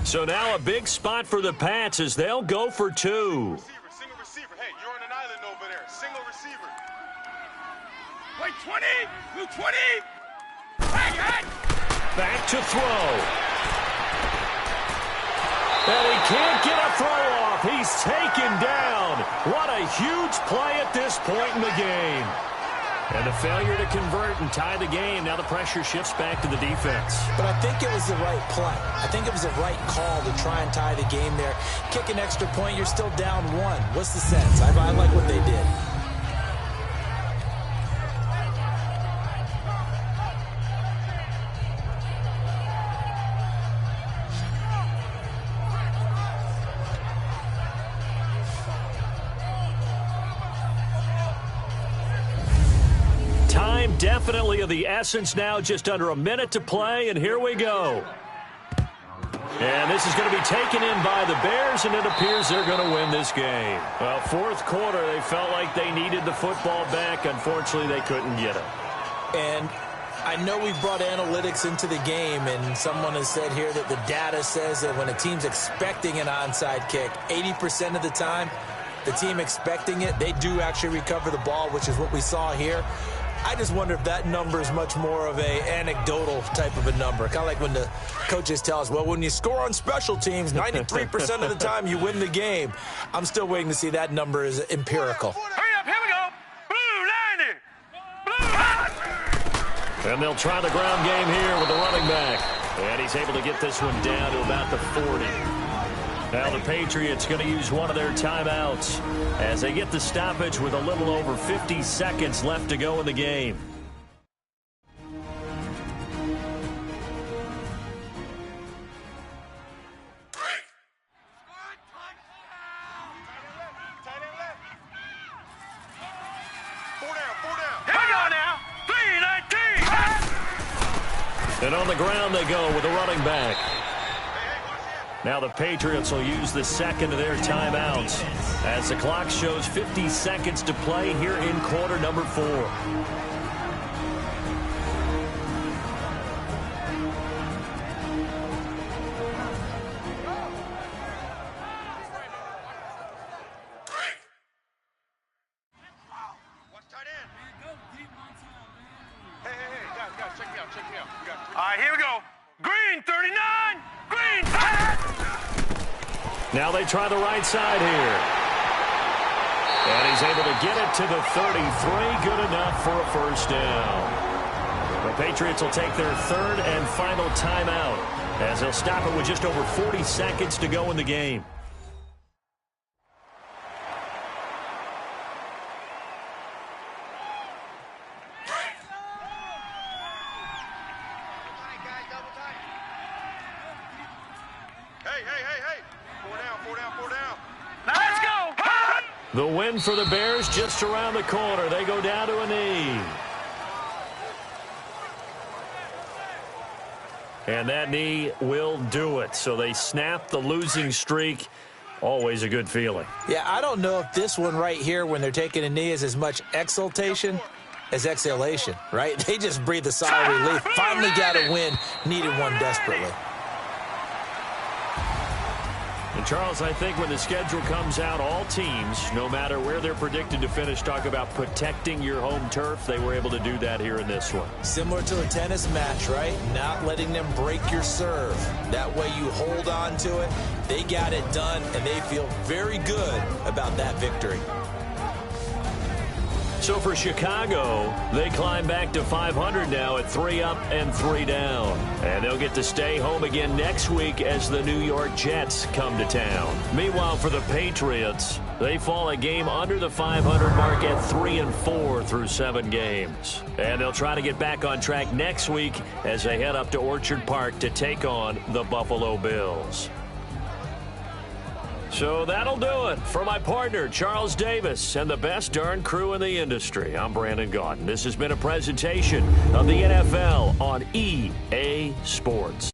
So now a big spot for the Pats as they'll go for 2. Single receiver. Hey, you're on an island over there. Single receiver. Wait, 20! You 20! Hey! Back to throw. And he can't get a throw off. He's taken down. What a huge play at this point in the game. And the failure to convert and tie the game. Now the pressure shifts back to the defense. But I think it was the right play. I think it was the right call to try and tie the game there. Kick an extra point, you're still down 1. What's the sense? I like what they did. Definitely of the essence now, just under a minute to play, and here we go. And this is going to be taken in by the Bears, and it appears they're going to win this game. Well, fourth quarter, they felt like they needed the football back. Unfortunately, they couldn't get it. And I know we brought analytics into the game, and someone has said here that the data says that when a team's expecting an onside kick, 80% of the time, the team expecting it, they do actually recover the ball, which is what we saw here. I just wonder if that number is much more of a anecdotal type of a number. Kind of like when the coaches tell us, well, when you score on special teams, 93% of the time you win the game. I'm still waiting to see that number is empirical. Hurry up, here we go. Blue, landing. And they'll try the ground game here with the running back. And he's able to get this one down to about the 40. Now the Patriots going to use one of their timeouts as they get the stoppage with a little over 50 seconds left to go in the game. And on the ground they go with a running back. Now the Patriots will use the second of their timeouts as the clock shows 50 seconds to play here in quarter number 4. All right, here we go. Green, 39. Green. Now they try the right side here. And he's able to get it to the 33. Good enough for a first down. The Patriots will take their third and final timeout as they'll stop it with just over 40 seconds to go in the game. Hey. 4 down. Now let's go. The win for the Bears just around the corner. They go down to a knee. And that knee will do it. So they snap the losing streak. Always a good feeling. Yeah, I don't know if this one right here when they're taking a knee is as much exultation as exhalation, right? They just breathe a sigh of relief. Finally got a win. Needed one desperately. And Charles, I think when the schedule comes out, all teams, no matter where they're predicted to finish, talk about protecting your home turf. They were able to do that here in this one. Similar to a tennis match, right? Not letting them break your serve. That way you hold on to it. They got it done, and they feel very good about that victory. So for Chicago, they climb back to 500 now at 3 up and 3 down. And they'll get to stay home again next week as the New York Jets come to town. Meanwhile, for the Patriots, they fall a game under the 500 mark at 3-4 through 7 games. And they'll try to get back on track next week as they head up to Orchard Park to take on the Buffalo Bills. So that'll do it for my partner, Charles Davis, and the best darn crew in the industry. I'm Brandon Gaudin. This has been a presentation of the NFL on EA Sports.